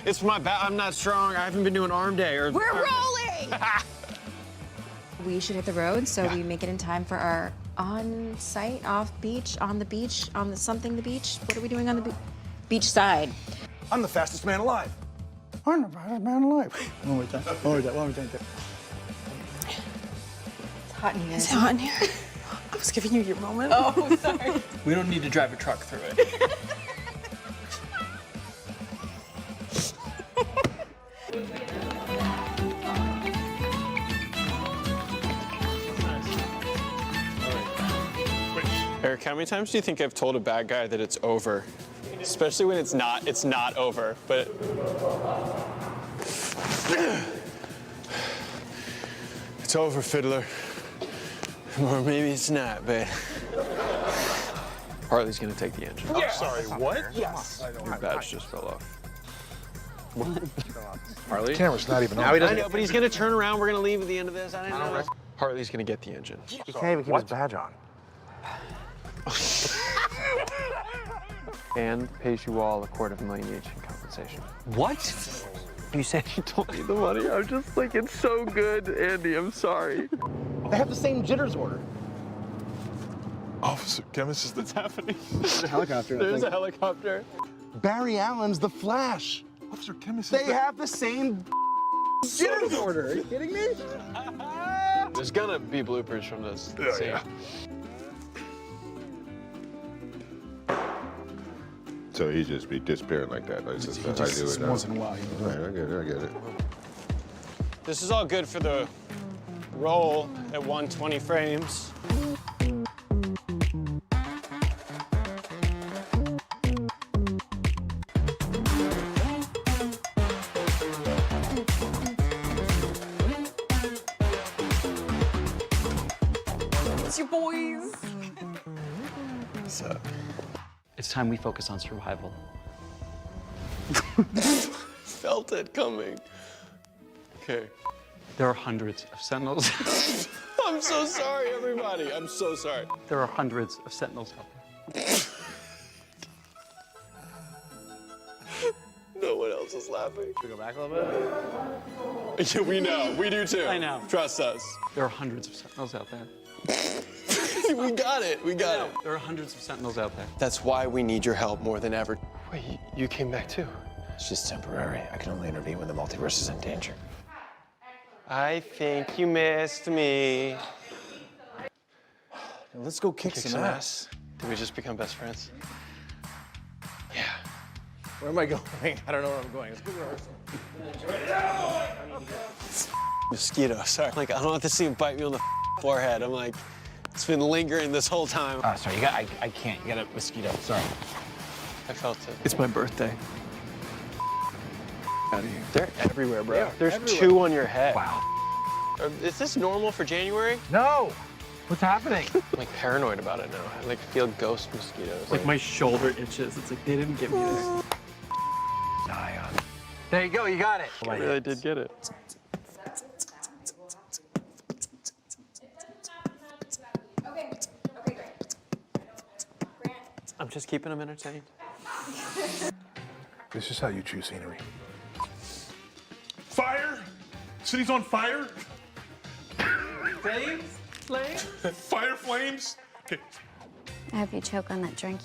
It's my back. I'm not strong. I haven't been doing arm day. Or We're rolling! We should hit the road so we make it in time for our on-site, off-beach, on the beach, on the something the beach. What are we doing on the beach side? I'm the fastest man alive. I'm the fastest man alive. One more time. It's hot in here. Is it hot in here? I was giving you your moment. Oh, sorry. we don't need to drive a truck through it. Eric, how many times do you think I've told a bad guy that it's over? Especially when it's not over, but... It's over, Fiddler. Or maybe it's not, but... Harley's gonna take the engine. I'm sorry, what? Yes. Your badge just fell off. Harley? The camera's not even on. Now he doesn't. I know, but he's gonna turn around. We're gonna leave at the end of this. I didn't know. Harley's gonna get the engine. He can't even keep his badge on. And pays you all $250,000 each in compensation. What? You said you told me the money. I'm just like, it's so good, Andy. I'm sorry. They have the same jitters order. Officer Chemist, What's happening? There's a helicopter. There's a helicopter. Barry Allen's the Flash. Officer Chemist. They have the same jitters order. Are you kidding me? There's gonna be bloopers from this scene. Yeah. So he just be disappearing like that. Like, just, I do it now. Once in a while. Right, I get it. This is all good for the roll at 120 frames. It's your boys. What's up? It's time we focus on survival. Felt it coming. Okay. There are hundreds of sentinels. I'm so sorry, everybody. I'm so sorry. There are hundreds of sentinels out there. No one else is laughing. Should we go back a little bit? Yeah, we know. We do too. I know. Trust us. There are hundreds of sentinels out there. We got it. We got it. There are hundreds of sentinels out there. That's why we need your help more than ever. Wait, you came back too? It's just temporary. I can only intervene when the multiverse is in danger. I think you missed me. Let's go kick some ass. Did we just become best friends? Yeah. Where am I going? I don't know where I'm going. Let's go rehearsal. Mosquito, sorry. Like, I don't have to see him bite me on the forehead. I'm like, it's been lingering this whole time. Oh, sorry. I can't. You got a mosquito. Sorry. I felt it. It's my birthday. Out of here. They're everywhere, bro. Yeah, There's everywhere. 2 on your head. Wow. Is this normal for January? No. What's happening? I'm like paranoid about it now. I like feel ghost mosquitoes. Like my shoulder itches. It's like they didn't give me this. There you go. You got it. I really did get it. Okay, great. I'm just keeping them entertained. This is how you choose scenery. Fire! City's on fire! Flames? Flames? Fire flames! Okay. I hope you choke on that drink.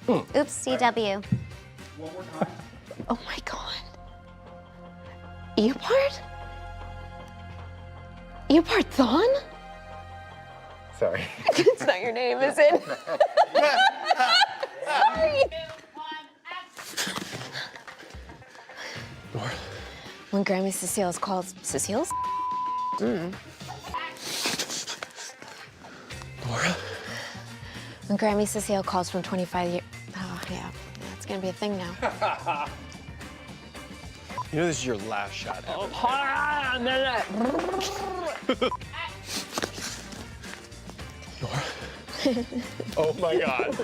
Oops, CW. One more time. Oh my God. Eopard? Eopard Thon? Sorry. It's not your name, is it? Sorry. When Grammy Cecile's called Cecile's? Laura? When Grammy Cecile calls from 25 years. Oh, yeah. It's gonna be a thing now. You know this is your last shot ever. Laura? Oh my God.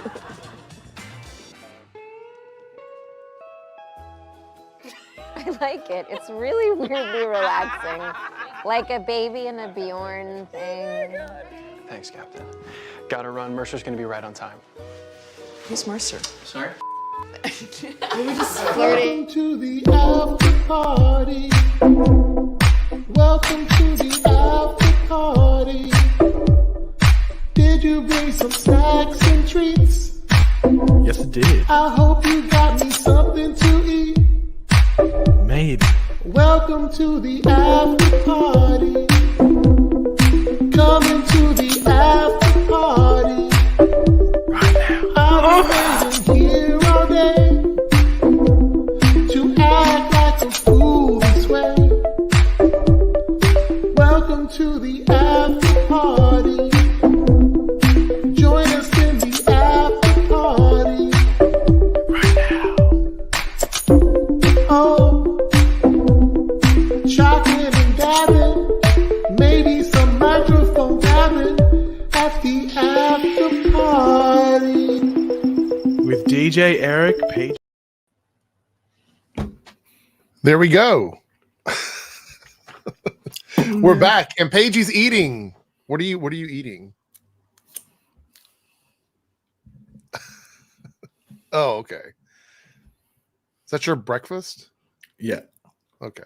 I like it. It's really weirdly relaxing. Like a baby in a Bjorn thing. Thanks, Captain. Gotta run. Mercer's gonna be right on time. Who's Mercer? Sorry? Welcome to the after party. Welcome to the after party. Did you bring some snacks and treats? Yes, it did. I hope you got me something to eat. Maybe. Welcome to the after party. Coming to the after party. Right now. I've been waiting here all day to act like a fool this way. Welcome to the after party. Join us in the after party. Right now. Oh, chocolate and dabbing, maybe some microphone dabbing at the after party. With DJ Airrick, Paige. There we go. We're back, and Paige's eating. What are you eating? Oh, okay. Is that your breakfast? Yeah. Okay.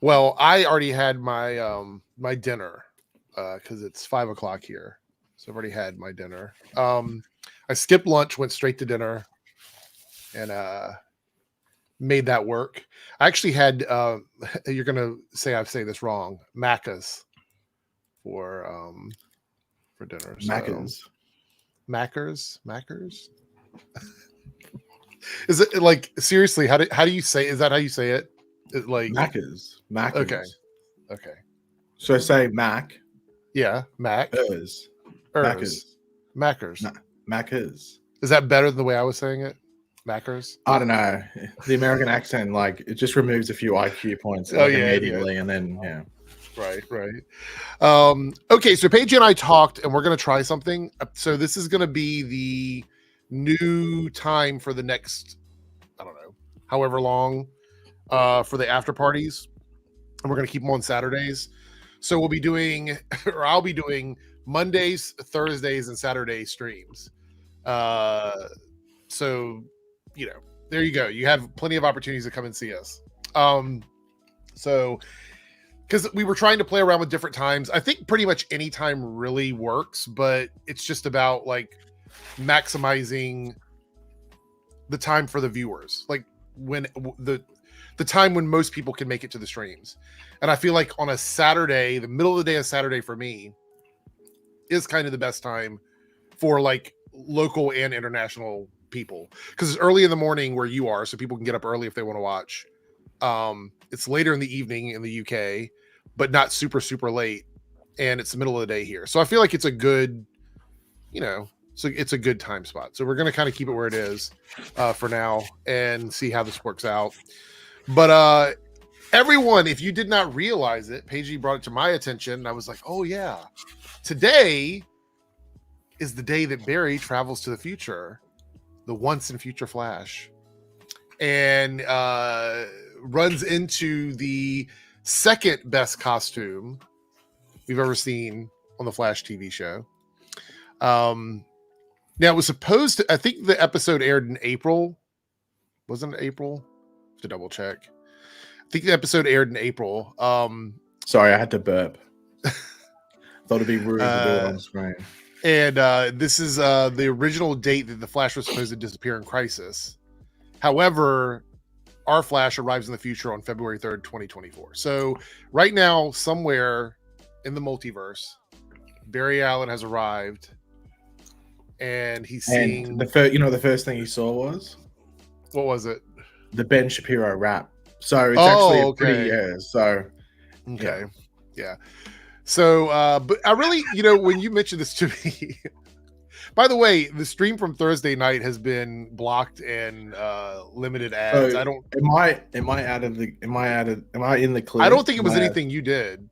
Well, I already had my my dinner because it's 5:00 here, so I've already had my dinner. I skipped lunch, went straight to dinner, and made that work. I actually had you're gonna say I say this wrong, Macca's for dinner. Macca's. Is it like seriously? How do you say? Is that how you say it? Like Macca's. Okay. So say Mac. Yeah, Mac. Macca's. Macca's. Is that better than the way I was saying it? Macca's? I don't know. The American accent, like, it just removes a few IQ points immediately, and then yeah. Right. Okay, so Paige and I talked, and we're gonna try something. So this is gonna be the new time for the next, I don't know, however long, for the after parties, and we're gonna keep them on Saturdays. So we'll be doing, or I'll be doing Mondays, Thursdays, and Saturday streams. So you know, there you go. You have plenty of opportunities to come and see us. So because we were trying to play around with different times, I think pretty much any time really works, but it's just about like maximizing the time for the viewers, like when the time when most people can make it to the streams. And I feel like on a Saturday, the middle of the day of Saturday for me is kind of the best time for like local and international people, because it's early in the morning where you are, so people can get up early if they want to watch. It's later in the evening in the UK, but not super late, and it's the middle of the day here. So I feel like it's a good, so it's a good time spot. So we're going to kind of keep it where it is for now and see how this works out. But everyone, if you did not realize it, Paige brought it to my attention, and I was like, oh yeah, today is the day that Barry travels to the future, the once and future Flash, and runs into the second best costume we've ever seen on the Flash TV show. Now it was supposed to, I think the episode aired in April. Wasn't it April? I have to double check. I think the episode aired in April. Sorry, I had to burp. Thought it'd be rude to do it on screen. And this is the original date that the Flash was supposed to disappear in Crisis. However, our Flash arrives in the future on February 3rd, 2024. So right now, somewhere in the multiverse, Barry Allen has arrived, and he's seeing the first thing he saw was, what was it? The Ben Shapiro rap. So it's actually pretty, yeah. So okay, yeah. So, but I really, when you mentioned this to me, by the way, the stream from Thursday night has been blocked and limited ads. So I don't. Am I in the clear? I don't think it was anything you did.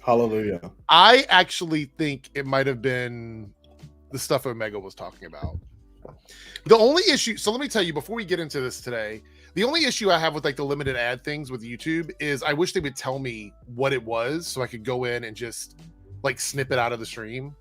Hallelujah. I actually think it might have been the stuff Omega was talking about. The only issue, so let me tell you before we get into this today, the only issue I have with like the limited ad things with YouTube is I wish they would tell me what it was so I could go in and just like snip it out of the stream.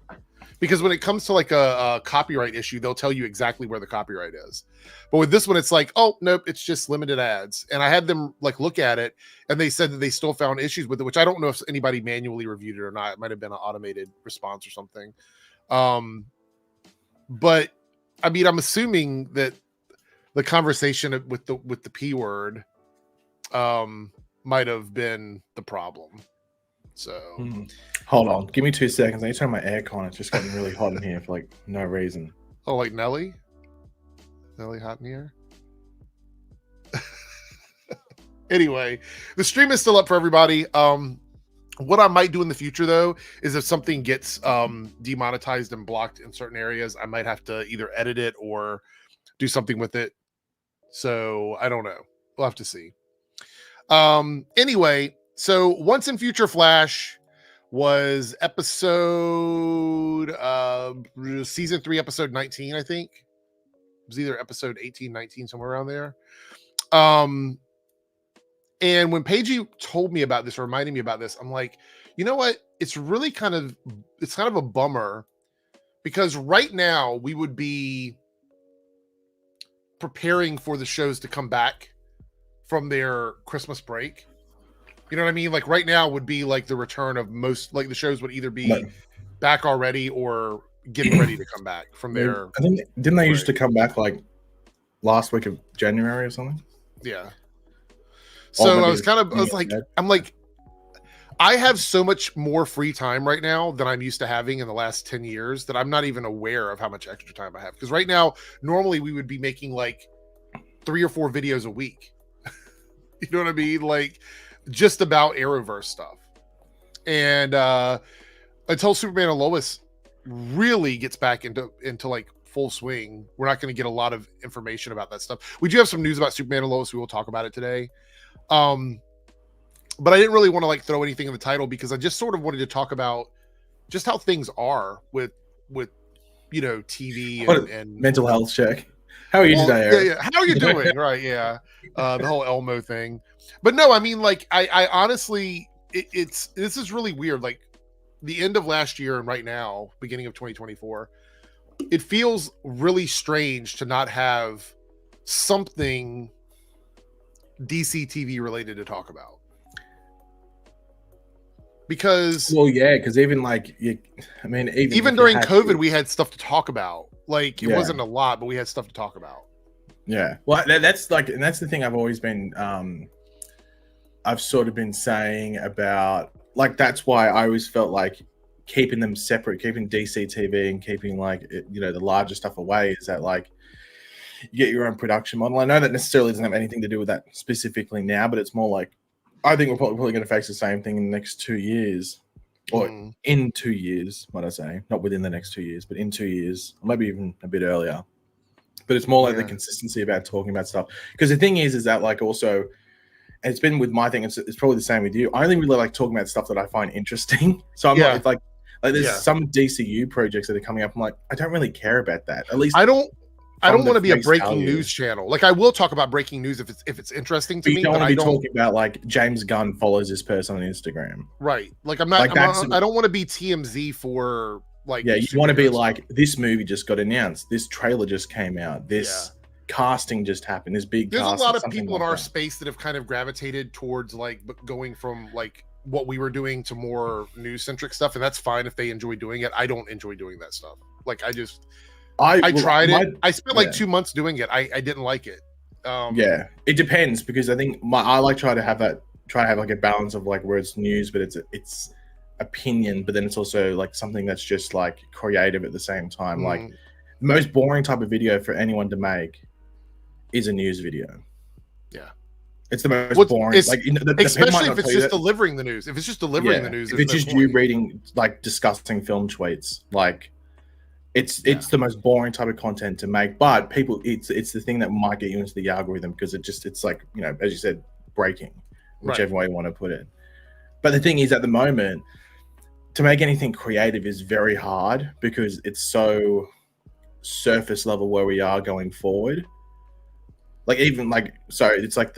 Because when it comes to like a copyright issue, they'll tell you exactly where the copyright is. But with this one, it's like, oh nope, it's just limited ads. And I had them like look at it, and they said that they still found issues with it, which I don't know if anybody manually reviewed it or not. It might have been an automated response or something. But I mean, I'm assuming that the conversation with the P word might have been the problem. So hold on, give me 2 seconds. I need to turn my aircon on. It's just gotten really hot in here for like no reason. Oh, like Nelly hot in here. Anyway, the stream is still up for everybody. What I might do in the future though is if something gets demonetized and blocked in certain areas, I might have to either edit it or do something with it. So I don't know. We'll have to see. Anyway, so Once in Future Flash was season 3, episode 19, I think. It was either episode 18, 19, somewhere around there. And when Paige told me about this or reminded me about this, I'm like, you know what? It's really kind of a bummer, because right now we would be preparing for the shows to come back from their Christmas break. You know what I mean? Like right now would be like the return of most, like the shows would either be back already or getting ready to come back from their. I think didn't they used to come back like last week of January or something? Yeah. So I'm like, I have so much more free time right now than I'm used to having in the last 10 years that I'm not even aware of how much extra time I have. Because right now, normally we would be making like 3 or 4 videos a week. You know what I mean? Like just about Arrowverse stuff. And until Superman and Lois really gets back into like full swing, we're not going to get a lot of information about that stuff. We do have some news about Superman and Lois. We will talk about it today. But I didn't really want to like throw anything in the title because I just sort of wanted to talk about just how things are with you know, TV and mental health check. How are you today, Eric? Yeah. How are you doing? Right. Yeah. The whole Elmo thing. But no, I mean, like, I honestly, this is really weird. Like the end of last year and right now, beginning of 2024, it feels really strange to not have something DCTV related to talk about. Because even like even during COVID, we had stuff to talk about. Like it wasn't a lot, but we had stuff to talk about. Yeah, well, that's like, and that's the thing I've always been, I've sort of been saying about, like, that's why I always felt like keeping them separate, keeping DCTV and keeping like the larger stuff away, is that like you get your own production model. I know that necessarily doesn't have anything to do with that specifically now, but it's more like, I think we're probably going to face the same thing in the next 2 years, or in 2 years, might I say, not within the next 2 years, but in 2 years, or maybe even a bit earlier. But it's more like the consistency about talking about stuff. Because the thing is that like also, and it's been with my thing, it's probably the same with you. I only really like talking about stuff that I find interesting. So I'm not like there's some DCU projects that are coming up. I'm like, I don't really care about that. At least I don't want to be a breaking news channel. Like I will talk about breaking news if it's interesting to me. You don't want to be talking about like James Gunn follows this person on Instagram, right? Like I'm not. Like I don't want to be TMZ for like. Yeah, you want to be like, this movie just got announced. This trailer just came out. This casting just happened. This big. There's a lot of people in our space that have kind of gravitated towards like going from like what we were doing to more news centric stuff, and that's fine if they enjoy doing it. I don't enjoy doing that stuff. Like I tried it. I spent like 2 months doing it. I didn't like it. It depends, because I think I like try to have like a balance of like where it's news, but it's opinion, but then it's also like something that's just like creative at the same time. Like the most boring type of video for anyone to make is a news video. Yeah. It's the most boring. Especially if it's just delivering the news. If it's just delivering the news. If it's just you reading like disgusting film tweets, like it's the most boring type of content to make. But people, it's the thing that might get you into the algorithm, because it's like, as you said, breaking, whichever way you want to put it. But the thing is, at the moment, to make anything creative is very hard, because it's so surface level where we are going forward. Like even like, so it's like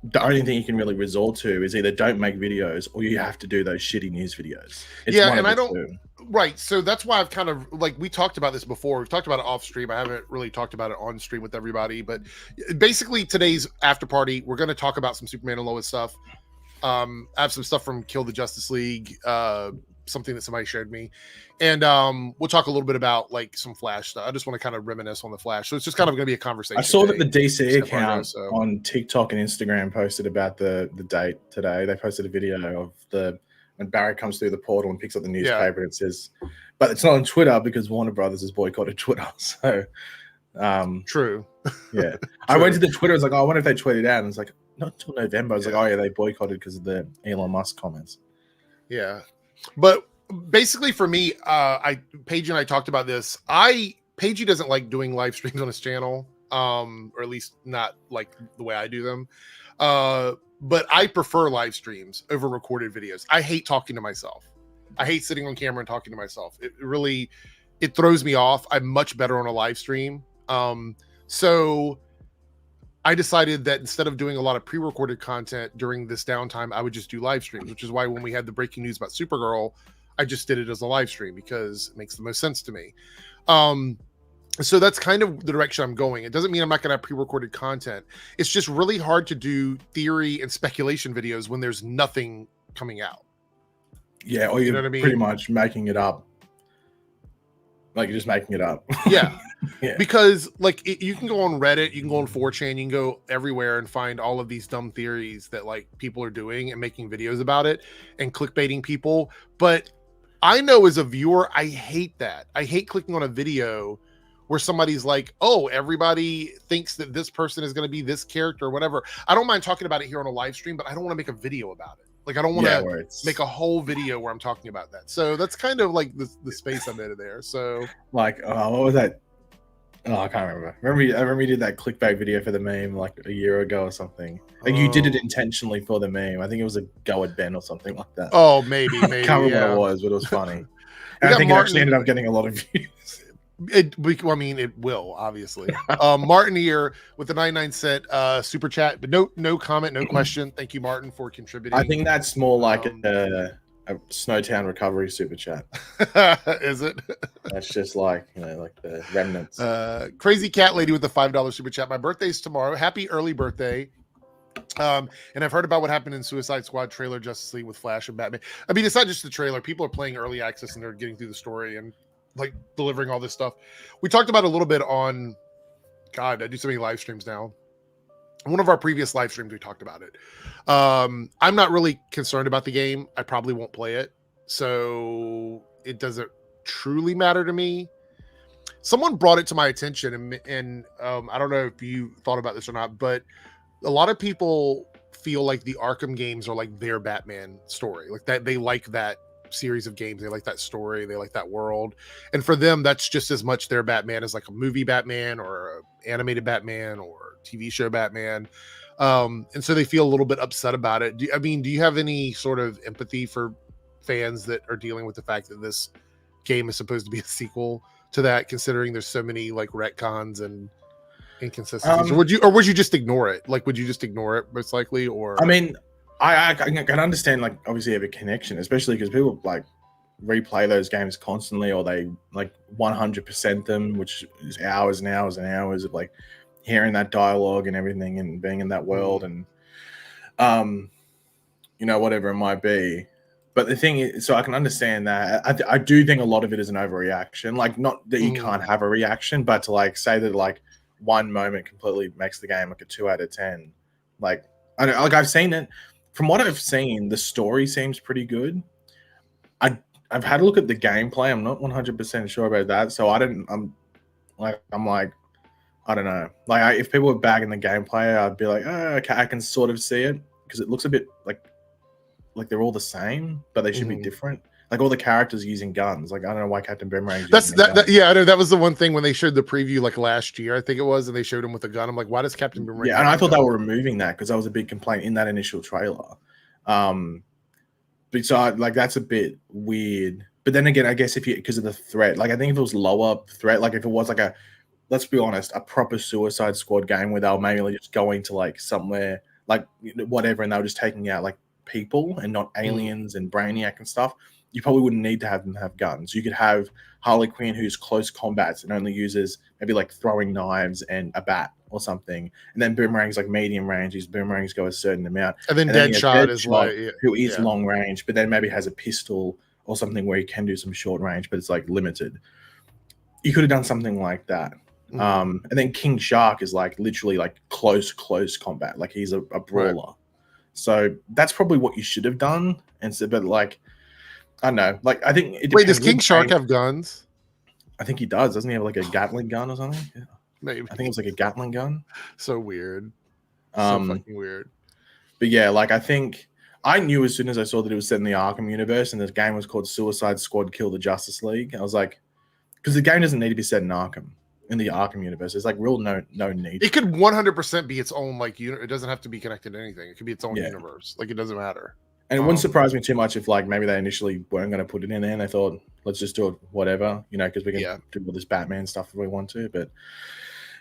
the only thing you can really resort to is either don't make videos or you have to do those shitty news videos. It's Yeah, one and of I the don't. two. Right, so that's why I've kind of like we talked about this before. We've talked about it off stream. I haven't really talked about it on stream with everybody, but basically today's after party, we're going to talk about some Superman and Lois stuff. I have some stuff from Kill the Justice League, something that somebody showed me, and we'll talk a little bit about like some Flash stuff. I just want to kind of reminisce on the Flash, so it's just kind of going to be a conversation. I saw that the DC Step account so. on TikTok and Instagram posted about the date today. They posted a video of when Barry comes through the portal and picks up the newspaper. It says, but it's not on Twitter because Warner Brothers has boycotted Twitter. So, true. Yeah, I went to the Twitter. I was like, oh, I wonder if they tweeted out. And it's like, not until November. I was like, oh yeah, they boycotted because of the Elon Musk comments. Yeah, but basically for me, Paige and I talked about this. Paige doesn't like doing live streams on his channel, or at least not like the way I do them. But I prefer live streams over recorded videos. I hate talking to myself. I hate sitting on camera and talking to myself. It throws me off. I'm much better on a live stream. So I decided that instead of doing a lot of pre-recorded content during this downtime, I would just do live streams, which is why when we had the breaking news about Supergirl, I just did it as a live stream because it makes the most sense to me. So that's kind of the direction I'm going. It doesn't mean I'm not going to have pre-recorded content. It's just really hard to do theory and speculation videos when there's nothing coming out. Yeah, or you're know what I mean? pretty much making it up. Like you're just making it up. Yeah. Yeah. Because like you can go on Reddit, you can go on 4chan, you can go everywhere and find all of these dumb theories that like people are doing and making videos about it and clickbaiting people. But I know as a viewer, I hate that. I hate clicking on a video where somebody's like, oh, everybody thinks that this person is going to be this character or whatever. I don't mind talking about it here on a live stream, but I don't want to make a video about it. Like, I don't want to make a whole video where I'm talking about that. So that's kind of like the space I'm in there. So like, what was that? Oh, I can't remember. I remember you did that clickbait video for the meme like a year ago or something. Like you did it intentionally for the meme. I think it was a go at Ben or something like that. Oh, maybe. I can't remember what it was, but it was funny. And I think it actually ended up getting a lot of views. I mean, it will, obviously. Martin here with the 99-cent super chat, but no comment, no question. Thank you, Martin, for contributing. I think that's more like a Snowtown recovery super chat. Is it? That's just like, like the remnants. Crazy cat lady with the $5 super chat. My birthday's tomorrow. Happy early birthday. And I've heard about what happened in Suicide Squad trailer, Justice League with Flash and Batman. I mean, it's not just the trailer. People are playing early access and they're getting through the story and like delivering all this stuff. We talked about it a little bit on, God, I do so many live streams now. One of our previous live streams, we talked about it. I'm not really concerned about the game. I probably won't play it. So it doesn't truly matter to me. Someone brought it to my attention and I don't know if you thought about this or not, but a lot of people feel like the Arkham games are like their Batman story. Like that, they like that series of games. They like that story. They like that world. And for them, that's just as much their Batman as like a movie Batman or an animated Batman or TV show Batman. And so they feel a little bit upset about it. Do you have any sort of empathy for fans that are dealing with the fact that this game is supposed to be a sequel to that, considering there's so many like retcons and inconsistencies? Or would you just ignore it? Like, would you just ignore it most likely? Or I mean, I can understand, like, obviously have a connection, especially because people like replay those games constantly, or they like 100% them, which is hours and hours and hours of like hearing that dialogue and everything and being in that world and whatever it might be. But the thing is, so I can understand that. I do think a lot of it is an overreaction. Like, not that you can't have a reaction, but to like say that like one moment completely makes the game like a 2 out of 10. Like, I don't, like I've seen it. From what I've seen, the story seems pretty good. I've had a look at the gameplay. I'm not 100% sure about that. So I'm like, I don't know. Like, if people were bagging the gameplay, I'd be like, oh, okay, I can sort of see it because it looks a bit like they're all the same, but they should be different. Like, all the characters using guns. Like, I don't know why Captain Boomerang. Yeah, I know that was the one thing when they showed the preview like last year, I think it was, and they showed him with a gun. I'm like, why does Captain Boomerang? Yeah, and I thought they were removing that because that was a big complaint in that initial trailer. But so like that's a bit weird. But then again, I guess because of the threat, like I think if it was lower threat, like if it was like let's be honest, a proper Suicide Squad game where they were maybe just going to like somewhere like whatever, and they were just taking out like people and not aliens and Brainiac and stuff, you probably wouldn't need to have them have guns. You could have Harley Quinn who's close combats and only uses maybe like throwing knives and a bat or something, and then Boomerang's like medium range. His boomerangs go a certain amount, And then Deadshot is like who is long range, but then maybe has a pistol or something where he can do some short range, but it's like limited. You could have done something like that. And then King Shark is like literally like close combat, like he's a brawler. Right. So that's probably what you should have done. And so, but like, I don't know. Like, I think it Wait, does King Shark have guns? I think he does. Doesn't he have like a Gatling gun or something? Yeah. Maybe. I think it's like a Gatling gun. So weird. So fucking weird. But yeah, like I think I knew as soon as I saw that it was set in the Arkham universe and the game was called Suicide Squad Kill the Justice League. I was like, because the game doesn't need to be set in Arkham. In the Arkham universe, there's like real no need. It could 100% be its own like unit. It doesn't have to be connected to anything. It could be its own universe. Like it doesn't matter. And it wouldn't surprise me too much if like maybe they initially weren't going to put it in there and they thought let's just do it whatever, you know, because we can do all this Batman stuff if we want to. But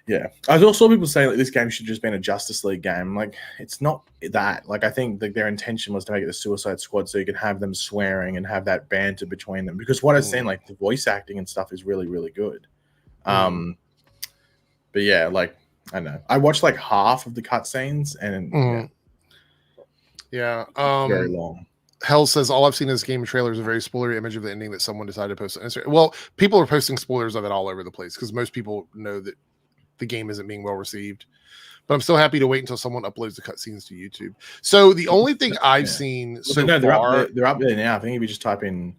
yeah, I also saw people saying like this game should just been a Justice League game. Like it's not that. Like I think that their intention was to make it the Suicide Squad so you could have them swearing and have that banter between them. Because what I've seen, like the voice acting and stuff is really really good. But yeah, like I don't know. I watched like half of the cutscenes and very long. Hell says all I've seen in this game trailer is a very spoilery image of the ending that someone decided to post on Instagram. Well, people are posting spoilers of it all over the place because most people know that the game isn't being well received. But I'm still happy to wait until someone uploads the cutscenes to YouTube. So the only thing I've seen so far, they're up there now. I think if you just type in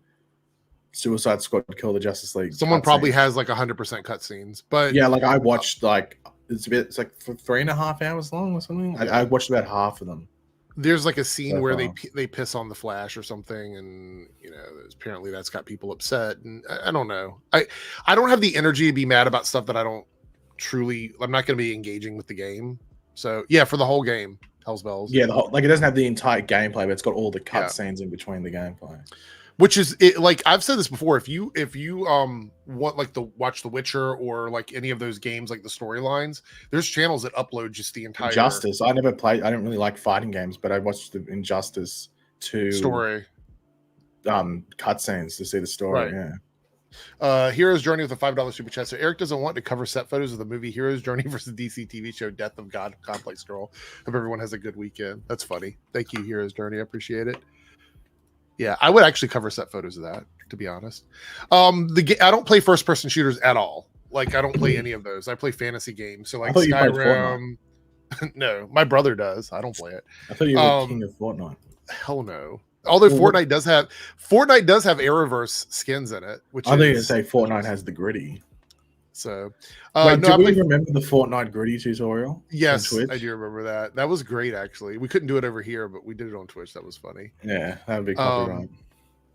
Suicide Squad Kill the Justice League, someone probably has like 100% cutscenes. But yeah, like I watched like it's like 3.5 hours long or something. I watched about half of them. There's like a scene where they piss on the Flash or something, and you know apparently that's got people upset. And I don't know. I don't have the energy to be mad about stuff that I don't truly. I'm not going to be engaging with the game. So yeah, for the whole game, Hell's Bells. Yeah, like it doesn't have the entire gameplay, but it's got all the cutscenes in between the gameplay. Which is it, like I've said this before. If you want like to watch The Witcher or like any of those games, like the storylines, there's channels that upload just the entire Injustice. I never played. I don't really like fighting games, but I watched the Injustice 2 story cutscenes to see the story. Right. Yeah. Hero's Journey with a $5 super chat. So Eric doesn't want to cover set photos of the movie Hero's Journey versus DCTV show Death of God Complex Girl. Hope everyone has a good weekend. That's funny. Thank you, Hero's Journey. I appreciate it. Yeah, I would actually cover set photos of that, to be honest. I don't play first person shooters at all. Like I don't play any of those. I play fantasy games. So like Skyrim. No, my brother does. I don't play it. I thought you were king of Fortnite. Hell no. Although Fortnite does have Arrowverse skins in it, which I think you say Fortnite has the gritty. So, wait, do we remember the Fortnite gritty tutorial? Yes, I do remember that. That was great, actually. We couldn't do it over here, but we did it on Twitch. That was funny. Yeah, that would be copyright.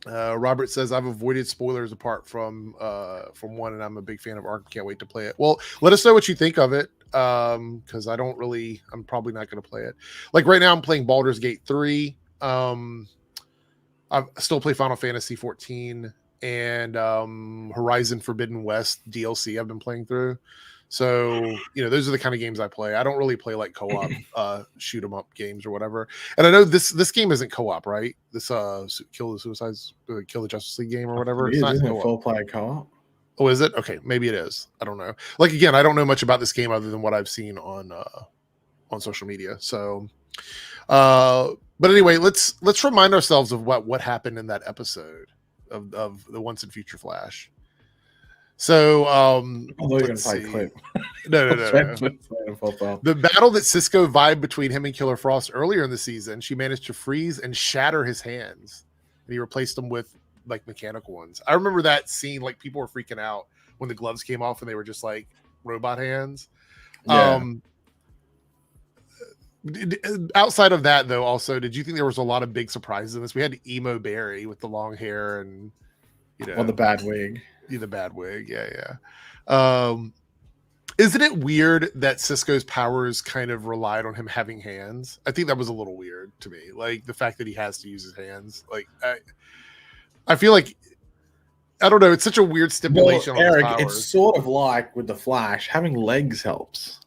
Robert says I've avoided spoilers apart from one, and I'm a big fan of Ark. Can't wait to play it. Well, let us know what you think of it, because I'm probably not going to play it. Like right now, I'm playing Baldur's Gate 3. I still play Final Fantasy 14. And Horizon Forbidden West DLC I've been playing through. So, those are the kind of games I play. I don't really play like co-op shoot 'em up games or whatever. And I know this game isn't co-op, right? This Kill the Justice League game or whatever. It's not a full player co-op. Oh, is it? Okay, maybe it is. I don't know. Like again, I don't know much about this game other than what I've seen on social media. So but anyway, let's remind ourselves of what happened in that episode of the Once and Future Flash. So although you're gonna play a clip. No. The battle that Cisco vibed between him and Killer Frost earlier in the season, she managed to freeze and shatter his hands, and he replaced them with like mechanical ones. I remember that scene, like people were freaking out when the gloves came off and they were just like robot hands. Yeah. Outside of that, though, also, did you think there was a lot of big surprises in this? We had Emo Barry with the long hair and the bad wig. The bad wig, yeah. Isn't it weird that Cisco's powers kind of relied on him having hands? I think that was a little weird to me, like the fact that he has to use his hands. Like I feel like I don't know. It's such a weird stipulation. Well, Eric, it's sort of like with the Flash, having legs helps.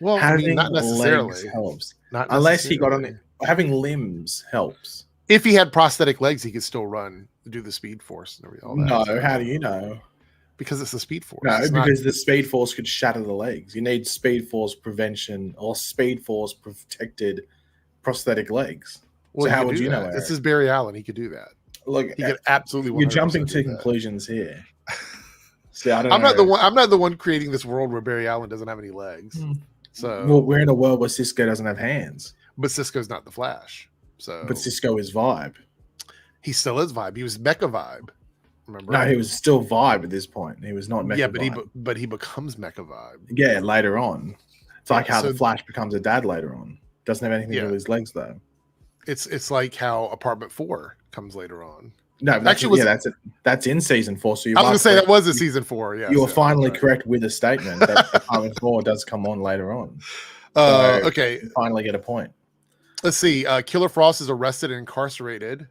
Well, I having mean, not necessarily. legs helps. Not Unless he got on necessarily. it. Having limbs helps. If he had prosthetic legs, he could still run, do the Speed Force and everything. All that. No, how do you know? Because it's the Speed Force. No, It's because the Speed Force could shatter the legs. You need Speed Force prevention or Speed Force protected prosthetic legs. Well, so how could would do you that. know? This is Barry Allen. He could do that. Look, He could absolutely. you're jumping 100% to do that. conclusions here. See, I don't I'm know. not the one. I'm not the one creating this world where Barry Allen doesn't have any legs. So, Well, we're in a world where Cisco doesn't have hands, but Cisco's not the Flash. So, but Cisco is Vibe. he still is Vibe. He was Mecha Vibe. Remember? No, he was still Vibe at this point. He was not Mecha Yeah, but Vibe. he becomes Mecha Vibe. Yeah, later on. It's like how so- the Flash becomes a dad later on. Doesn't have anything to do Yeah. with his legs though. It's like how Apartment 4 comes later on. No, but Actually, that's in season 4. So you I was are gonna say correct. that was in season 4. Yeah, You were finally correct with a statement that Apartment 4 does come on later on. So Okay, you finally get a point. let's see. Killer Frost is arrested and incarcerated,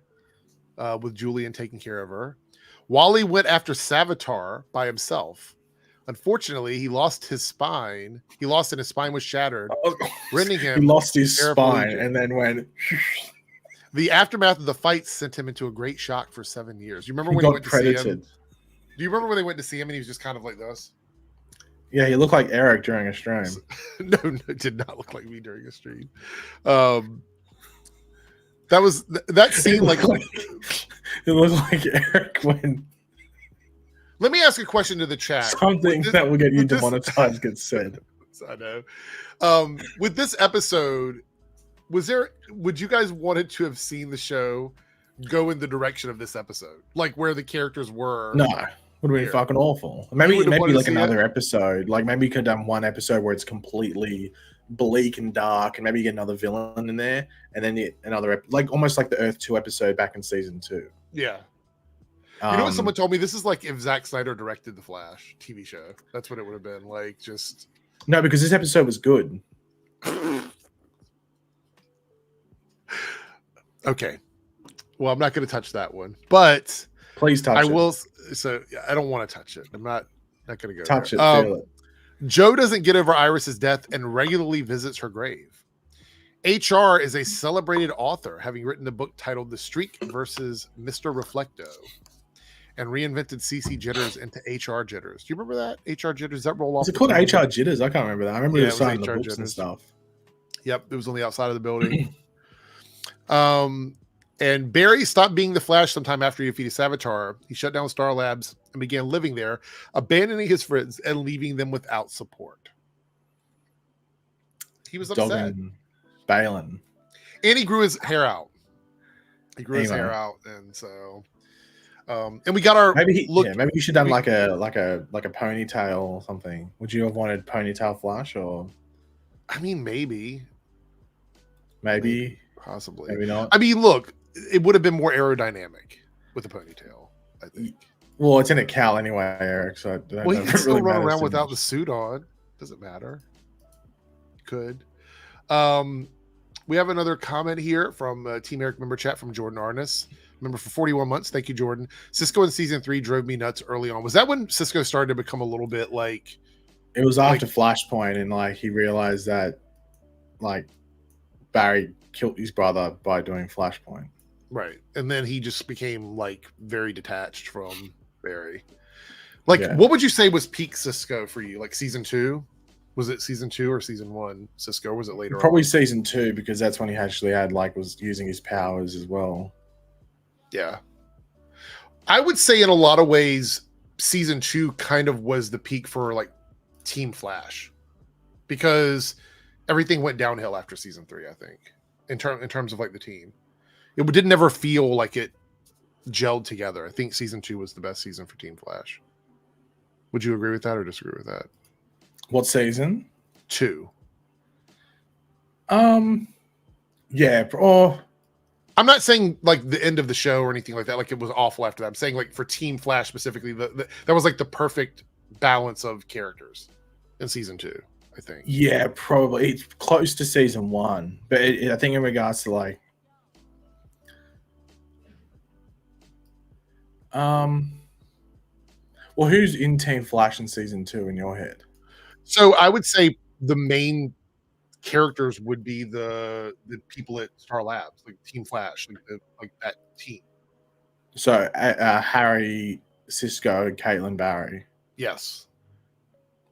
with Julian taking care of her. Wally went after Savitar by himself. Unfortunately, he lost his spine. He lost and his spine was shattered, rendering him. He lost his spine paraplegic. and then went. The aftermath of the fight sent him into a great shock for 7 years. You remember He when he got went to see him? credited. Do you remember when they went to see him and he was just kind of like this? Yeah, he looked like Eric during a stream. No, it did not look like me during a stream. That was that scene like. It looked like Eric when Let me ask a question to the chat. something that will get you with this- demonetized gets said. I know. With this episode, would you guys wanted to have seen the show go in the direction of this episode? Like where the characters were? No, would have been Here. fucking awful. Maybe would've wanted to like see another episode. Like maybe you could have done one episode where it's completely bleak and dark, and maybe you get another villain in there, and then another like almost like the Earth 2 episode back in season 2. Yeah. You know what someone told me? This is like if Zack Snyder directed the Flash TV show. That's what it would have been like. Just No, because this episode was good. okay. Well, I'm not going to touch that one, but Please touch I it. will. So I don't want to touch it. I'm not going to go Touch there. it. Feel it. Joe doesn't get over Iris's death and regularly visits her grave. HR is a celebrated author, having written the book titled The Streak versus Mr. Reflecto, and reinvented CC jitters into HR jitters. Do you remember that? HR jitters, does that roll off? Is it called HR Jitters? I can't remember that. I remember Yeah, it was it was signing the HR books and Jitters. stuff. Yep, it was on the outside of the building. And Barry stopped being the Flash sometime after he defeated Savitar. He shut down Star Labs and began living there, abandoning his friends and leaving them without support. He was upset. Dogging Balin. And he grew his hair out. He grew his Anyway. hair out, and so and we got our Maybe look. maybe you should have done like a ponytail or something. Would you have wanted ponytail Flash or I mean, maybe possibly. maybe not? I mean, look, it would have been more aerodynamic with a ponytail, I think. Well, it's in a cowl anyway, Eric. So I don't Well, know he if can it still really run matters around too without much. the suit on. Doesn't matter. Could. We have another comment here from Team Airrick member chat from Jordan Arnis. Member for 41 months. Thank you, Jordan. Cisco in season 3 drove me nuts early on. Was that when Cisco started to become a little bit like? It was after Flashpoint, and like he realized that like Barry killed his brother by doing Flashpoint. Right. And then he just became like very detached from Barry. Like, Yeah. what would you say was peak Cisco for you? Like season 2? Was it season 2 or season 1 Cisco? Or was it later Probably on? season 2 because that's when he actually was using his powers as well. Yeah. I would say in a lot of ways, season 2 kind of was the peak for like Team Flash because everything went downhill after season 3, I think, in terms of like the team. It didn't ever feel like it gelled together. I think season 2 was the best season for Team Flash. Would you agree with that or disagree with that? What season? 2. Yeah. Or I'm not saying like the end of the show or anything like that. Like it was awful after that. I'm saying like for Team Flash specifically, that was like the perfect balance of characters in season 2. I think. yeah, probably it's close to season 1, but I think in regards to like, well, who's in Team Flash in season 2 in your head? So I would say the main characters would be the people at Star Labs, like Team Flash, like that team. So Harry, Cisco, Caitlin, Barry. Yes.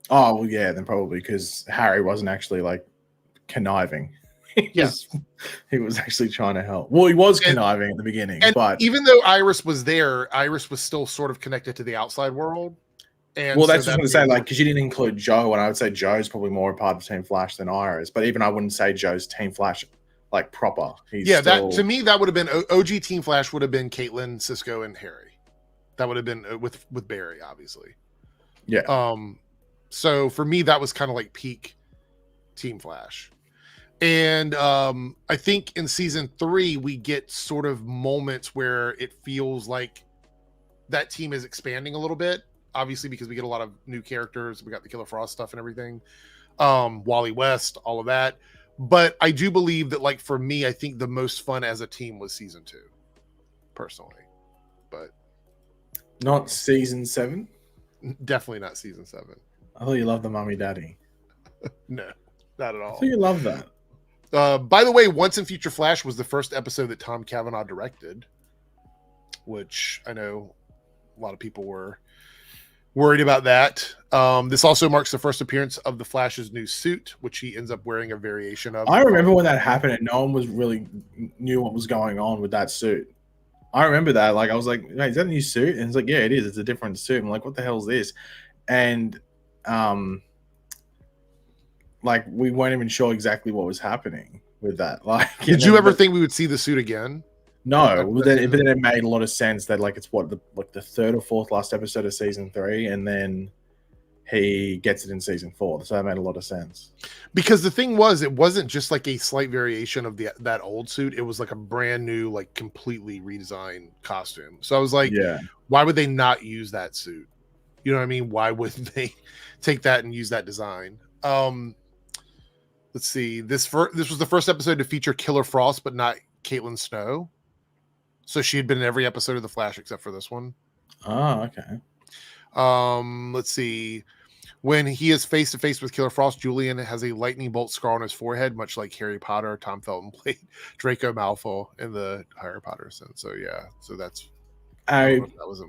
Oh well, yeah, then probably because Harry wasn't actually like conniving. He was actually trying to help. Well, he was conniving at the beginning, but even though Iris was there, Iris was still sort of connected to the outside world. And well, that's just going to say, like, because you didn't include Joe, and I would say Joe's probably more a part of Team Flash than Iris. But even I wouldn't say Joe's Team Flash like proper. He's still... that to me that would have been OG Team Flash would have been Caitlin, Cisco, and Harry. That would have been with Barry, obviously. Yeah. So for me, that was kind of like peak Team Flash. And I think in season 3, we get sort of moments where it feels like that team is expanding a little bit. Obviously, because we get a lot of new characters. We got the Killer Frost stuff and everything. Wally West, all of that. But I do believe that, like, for me, I think the most fun as a team was season 2, personally. But not season 7? Definitely not season 7. I thought you loved the Mummy Daddy. No, not at all. I thought you loved that. By the way, Once in Future Flash was the first episode that Tom Cavanaugh directed, which I know a lot of people were worried about that. This also marks the first appearance of the Flash's new suit, which he ends up wearing a variation of. I remember when that happened and no one was really knew what was going on with that suit. I remember that. Like, I was like, hey, is that a new suit? And it's like, yeah, it is. It's a different suit. I'm like, what the hell is this? And like, we weren't even sure exactly what was happening with that. Like, did you ever think we would see the suit again? No, but then it made a lot of sense that, like, it's the third or fourth last episode of season 3, and then he gets it in season 4. So that made a lot of sense. Because the thing was, it wasn't just like a slight variation of that old suit. It was like a brand new, like, completely redesigned costume. So I was like, why would they not use that suit? You know what I mean? Why wouldn't they take that and use that design? Let's see. This was the first episode to feature Killer Frost, but not Caitlin Snow. So she had been in every episode of The Flash except for this one. Oh, okay. Let's see. When he is face to face with Killer Frost, Julian has a lightning bolt scar on his forehead, much like Harry Potter. Tom Felton played Draco Malfoy in the Harry Potter sense. So yeah, so that's. That was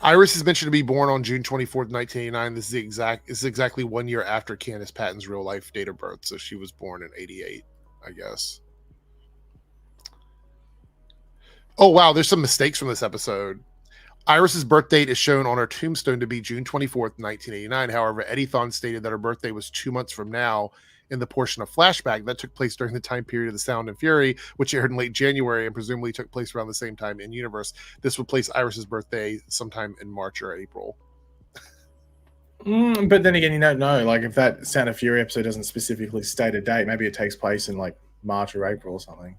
Iris is mentioned to be born on June 24th, 1989. This is exactly 1 year after Candace Patton's real life date of birth. So she was born in 88, I guess. Oh, wow. There's some mistakes from this episode. Iris's birth date is shown on her tombstone to be June 24th, 1989. However, Eddie Thawne stated that her birthday was 2 months from now in the portion of Flashback that took place during the time period of The Sound and Fury, which aired in late January and presumably took place around the same time in universe. This would place Iris's birthday sometime in March or April. But then again, you don't know. Like, if that Sound of Fury episode doesn't specifically state a date, maybe it takes place in like March or April or something.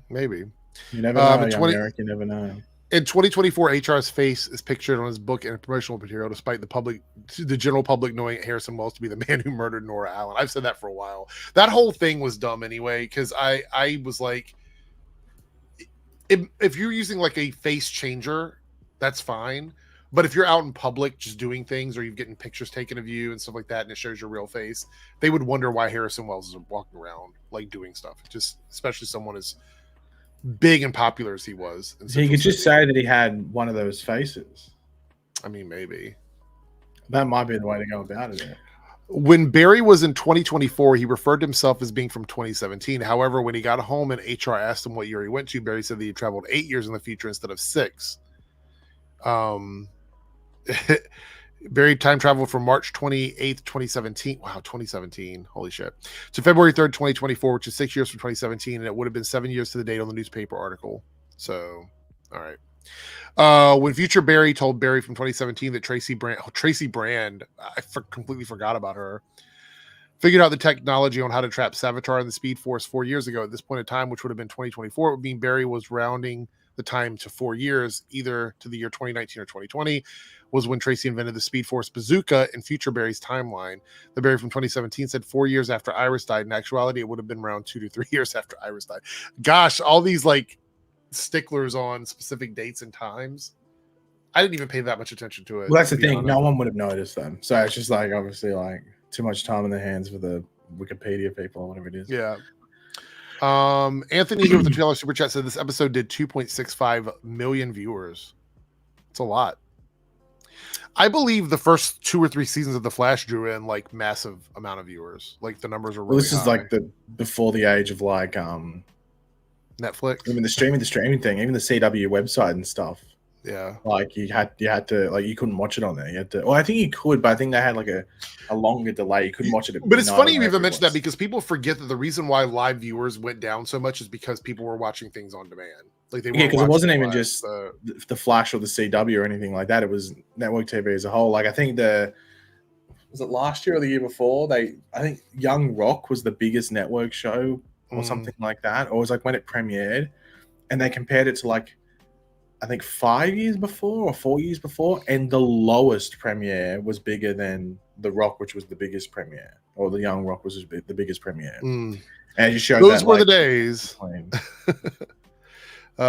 Maybe. You never know, young Eric. You never know. In 2024, HR's face is pictured on his book and promotional material, despite the general public knowing Harrison Wells to be the man who murdered Nora Allen. I've said that for a while. That whole thing was dumb anyway, because I was like, if you're using like a face changer, that's fine. But if you're out in public just doing things, or you're getting pictures taken of you and stuff like that, and it shows your real face, they would wonder why Harrison Wells is walking around like doing stuff. Just especially someone as big and popular as he was. He could just say that he had one of those faces. I mean, maybe. That might be the way to go about it. When Barry was in 2024, he referred to himself as being from 2017. However, when he got home and HR asked him what year he went to, Barry said that he traveled 8 years in the future instead of 6. Barry time traveled from March 28th, 2017. Wow, 2017. Holy shit. To February 3rd, 2024, which is 6 years from 2017. And it would have been 7 years to the date on the newspaper article. So, all right. When future Barry told Barry from 2017 that Tracy Brand, I completely forgot about her, figured out the technology on how to trap Savitar in the Speed Force 4 years ago. At this point in time, which would have been 2024, it would mean Barry was rounding the time to 4 years, either to the year 2019 or 2020, was when Tracy invented the Speed Force bazooka in future Barry's timeline. The Barry from 2017 said 4 years after Iris died. In actuality, it would have been around 2 to 3 years after Iris died. Gosh, all these like sticklers on specific dates and times. I didn't even pay that much attention to it. Well, that's to the be thing. honest. No one would have noticed them. So it's just like obviously like too much time in their hands for the Wikipedia people or whatever it is. Yeah. Anthony here with the $2 super chat said this episode did 2.65 million viewers. It's a lot. I believe the first 2 or 3 seasons of The Flash drew in like massive amount of viewers. Like the numbers are really Well, this is high. like the before the age of like Netflix. even the streaming thing, even the CW website and stuff. Yeah. Like you had to like you couldn't watch it on there. You had to. Well, I think you could, but I think they had like a longer delay. You couldn't watch it. At But it's midnight funny or you whatever even it mentioned that was. because people forget that the reason why live viewers went down so much is because people were watching things on demand. Like they Yeah, because it wasn't even live, just so- the Flash or the CW or anything like that. It was network TV as a whole. Like I think was it last year or the year before? I think Young Rock was the biggest network show or something like that, or it was like when it premiered, and they compared it to like I think 5 years before or 4 years before, and the lowest premiere was bigger than The Rock, which was the biggest premiere, or the Young Rock was the biggest premiere. And it just showed Those that, were like, the days. between-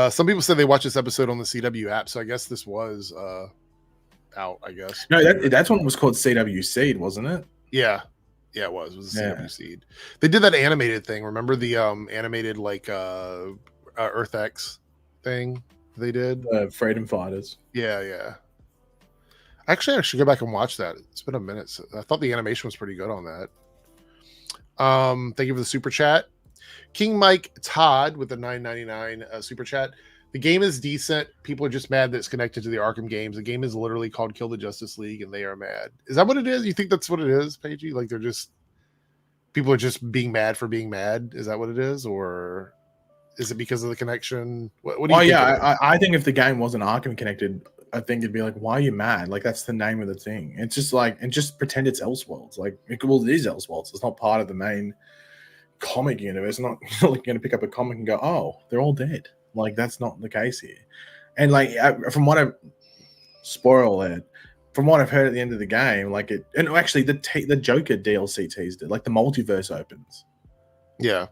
Some people said they watched this episode on the CW app, so I guess this was out. I guess No, that's one was called CW Seed, wasn't it? yeah, it was. It was a Yeah. CW seed. They did that animated thing. Remember the animated like Earth X thing they did? Freedom Fighters. Yeah. Actually, I should go back and watch that. It's been a minute. I thought the animation was pretty good on that. Thank you for the super chat. King Mike Todd with the $9.99 super chat. The game is decent. People are just mad that it's connected to the Arkham games. The game is literally called Kill the Justice League, and they are mad. Is that what it is? You think that's what it is, Paigey? Like they're just people are just being mad for being mad? Is that what it is, or is it because of the connection? What do you think? I think if the game wasn't Arkham connected, I think it'd be like, why are you mad? Like that's the name of the thing. It's just like, and just pretend it's Elseworlds. Like, well, it is Elseworlds. It's not part of the main comic universe. Not like going to pick up a comic and go, oh, they're all dead. Like that's not the case here. And like from what I've from what I've heard at the end of the game, like it, and actually the Joker DLC teased it. Like the multiverse opens. Yeah.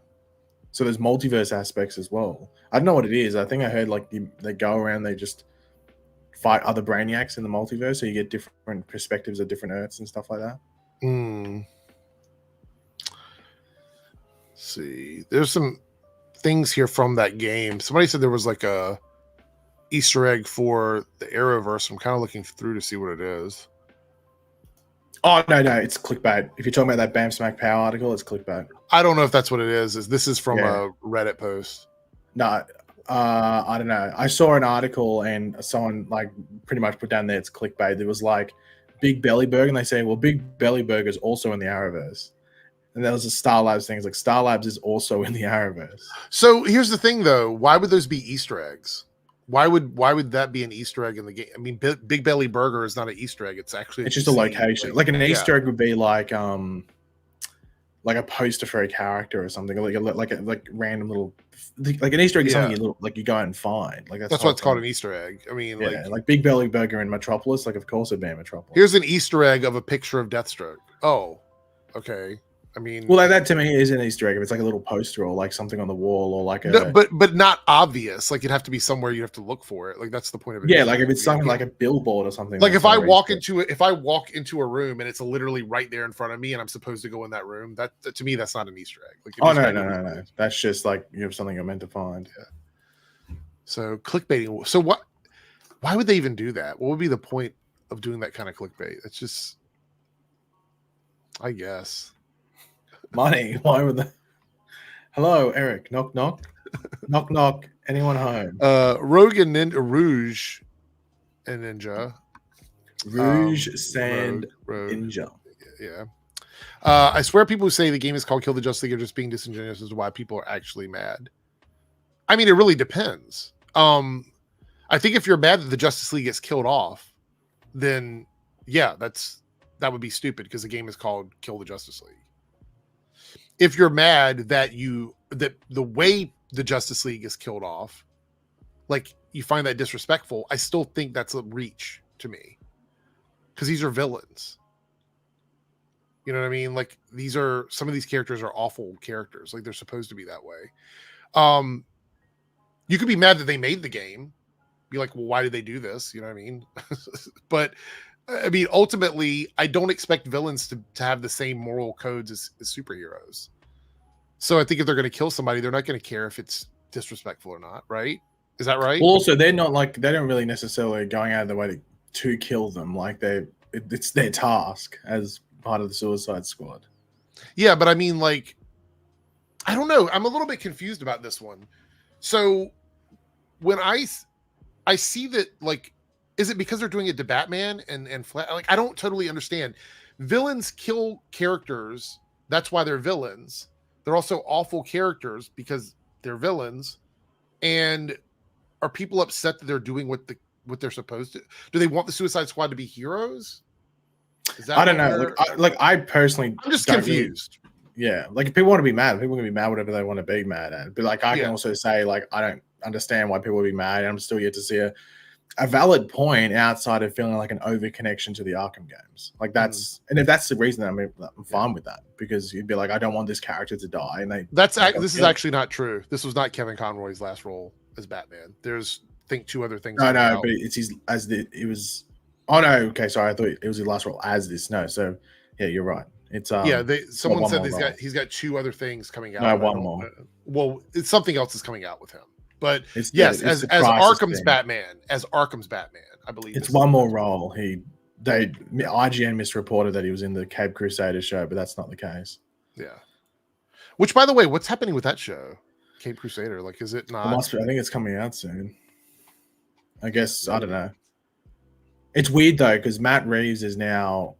So there's multiverse aspects as well. I don't know what it is. I think I heard like they go around, they just fight other brainiacs in the multiverse, so you get different perspectives of different Earths and stuff like that. Let's see, there's some things here from that game. Somebody said there was like a Easter egg for the Arrowverse. I'm kind of looking through to see what it is. Oh no, it's clickbait. If you're talking about that Bam Smack Power article, it's clickbait. I don't know if that's what it is. This is from Yeah. a Reddit post. No, I don't know. I saw an article and someone like pretty much put down there it's clickbait. There was like Big Belly Burger, and they say, well, Big Belly Burger is also in the Arrowverse. And there was a Star Labs thing. It's like Star Labs is also in the Arrowverse. So here's the thing, though. Why would those be Easter eggs? Why would that be an Easter egg in the game? I mean, Big Belly Burger is not an Easter egg. It's actually It's just a location. Like an Easter yeah. egg would be like a poster for a character or something, like a random little, like an Easter egg is something you go out and find. Like that's why it's called an Easter egg. I mean, yeah, like Big Belly Burger in Metropolis. Like of course it'd be in Metropolis. Here's an Easter egg of a picture of Deathstroke. Oh, okay. I mean, well, that to me is an Easter egg. If it's like a little poster or like something on the wall or like a, no, but not obvious. Like it'd have to be somewhere you have to look for it. Like that's the point of it. Yeah, like if it's something like a billboard or something. Like that's if I not walk Easter. into a room and it's literally right there in front of me and I'm supposed to go in that room, that to me that's not an Easter egg. Like Oh no. That's just like you have something you're meant to find. Yeah. So clickbaiting. So why would they even do that? What would be the point of doing that kind of clickbait? It's just, I guess. Money. Why would they? Hello, Eric. Knock knock. Knock knock. Anyone home? Rogan Rouge and Ninja. Rouge Sand Rogue. Ninja. Yeah. I swear people who say the game is called Kill the Justice League are just being disingenuous as to why people are actually mad. I mean, it really depends. I think if you're mad that the Justice League gets killed off, then yeah, that would be stupid because the game is called Kill the Justice League. If you're mad that the way the Justice League is killed off, like you find that disrespectful, I still think that's a reach to me because these are villains. You know what I mean? Like some of these characters are awful characters. Like they're supposed to be that way. You could be mad that they made the game, be like, well, why did they do this? You know what I mean? But I mean, ultimately, I don't expect villains to have the same moral codes as superheroes. So I think if they're going to kill somebody, they're not going to care if it's disrespectful or not, right? Is that right? Well, also, they're not like, they don't really necessarily going out of their way to kill them. Like it's their task as part of the Suicide Squad. Yeah, but I mean, like, I don't know. I'm a little bit confused about this one. So when I see that, like, is it because they're doing it to Batman and like, I don't totally understand. Villains kill characters. That's why they're villains. They're also awful characters because they're villains. And are people upset that they're doing what they're supposed to? Do they want the Suicide Squad to be heroes? Is that I don't know. I personally, I'm just confused. Yeah, like if people want to be mad, people can be mad whatever they want to be mad at. But like I can also say, like, I don't understand why people would be mad. I'm still yet to see a valid point outside of feeling like an over connection to the Arkham games. Like that's and if that's the reason, I'm fine with that, because you'd be like, I don't want this character to die. And this is actually not true. This was not Kevin Conroy's last role as Batman. There's I think 2 other things. No, but it's his it was. Oh no, okay, sorry. I thought it was his last role as this. No, so yeah, you're right. It's someone said he's got 2 other things coming out. No, one more. Well, it's something else is coming out with him. But it's as Arkham's Batman, I believe it's one more role. IGN misreported that he was in the Cape Crusader show, but that's not the case. Yeah. Which, by the way, what's happening with that show, Cape Crusader? Like, is it not? It must be, I think it's coming out soon. I guess I don't know. It's weird though, because Matt Reeves is now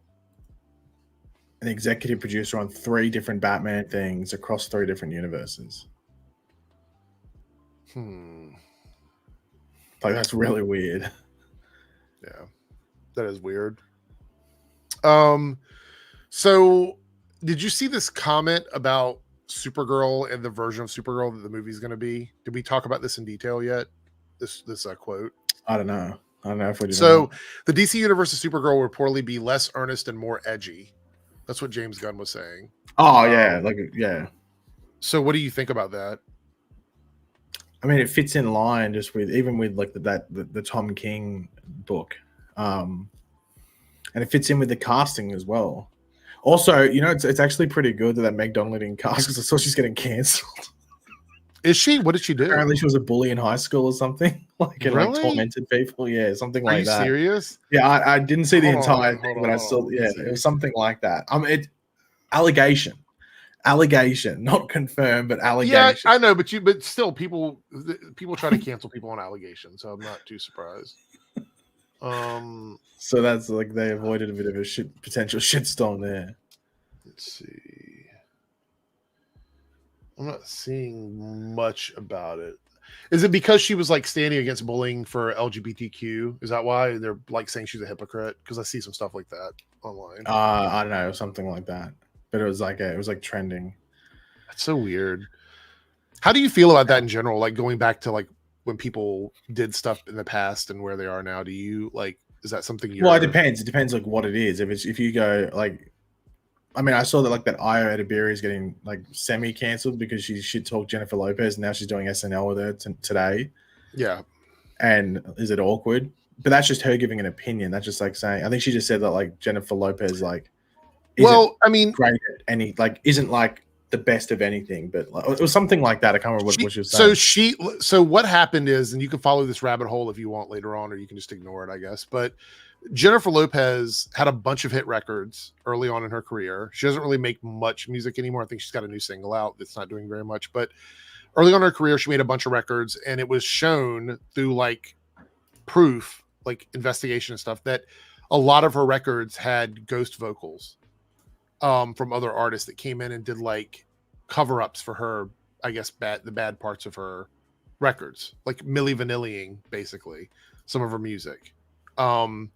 an executive producer on 3 different Batman things across 3 different universes. Like, that's really weird. Yeah, that is weird. So did you see this comment about Supergirl and the version of Supergirl that the movie's going to be? Did we talk about this in detail yet? This quote? I don't know if we did. So the DC universe of Supergirl will reportedly be less earnest and more edgy. That's what James Gunn was saying. Oh yeah, yeah. So what do you think about that? I mean, it fits in line just with like the Tom King book, and it fits in with the casting as well. Also, it's actually pretty good that Meg Donnelly didn't cast, because I saw she's getting cancelled. Is she? What did she do? Apparently, she was a bully in high school or something, like like tormented people. Yeah, something like that. Are you serious? Yeah, I didn't see the entire thing, but I saw. Yeah, it was something like that. Allegation, not confirmed, but allegation. Yeah, I know, but still, people try to cancel people on allegations, so I'm not too surprised. So that's like they avoided a bit of a potential shitstorm there. Let's see. I'm not seeing much about it. Is it because she was like standing against bullying for LGBTQ? Is that why they're like saying she's a hypocrite? Because I see some stuff like that online. I don't know, something like that. But it was like trending. That's so weird. How do you feel about that in general? Like going back to like when people did stuff in the past and where they are now. Do you like? Is that something you? Well, it depends. It depends like what it is. If you go like, I mean, I saw that like that Io Edibiri is getting like semi-cancelled because she shit talked Jennifer Lopez, and now she's doing SNL with her today. Yeah. And is it awkward? But that's just her giving an opinion. That's just like saying. I think she just said that like Jennifer Lopez like. I mean, great at any like isn't like the best of anything, but like, it was something like that. I can't remember what she was saying. So what happened is, and you can follow this rabbit hole if you want later on, or you can just ignore it, I guess. But Jennifer Lopez had a bunch of hit records early on in her career. She doesn't really make much music anymore. I think she's got a new single out that's not doing very much. But early on in her career, she made a bunch of records, and it was shown through like proof, like investigation and stuff, that a lot of her records had ghost vocals from other artists that came in and did like cover-ups for her, I guess, the bad parts of her records, like Milli Vanilli-ing basically some of her music. And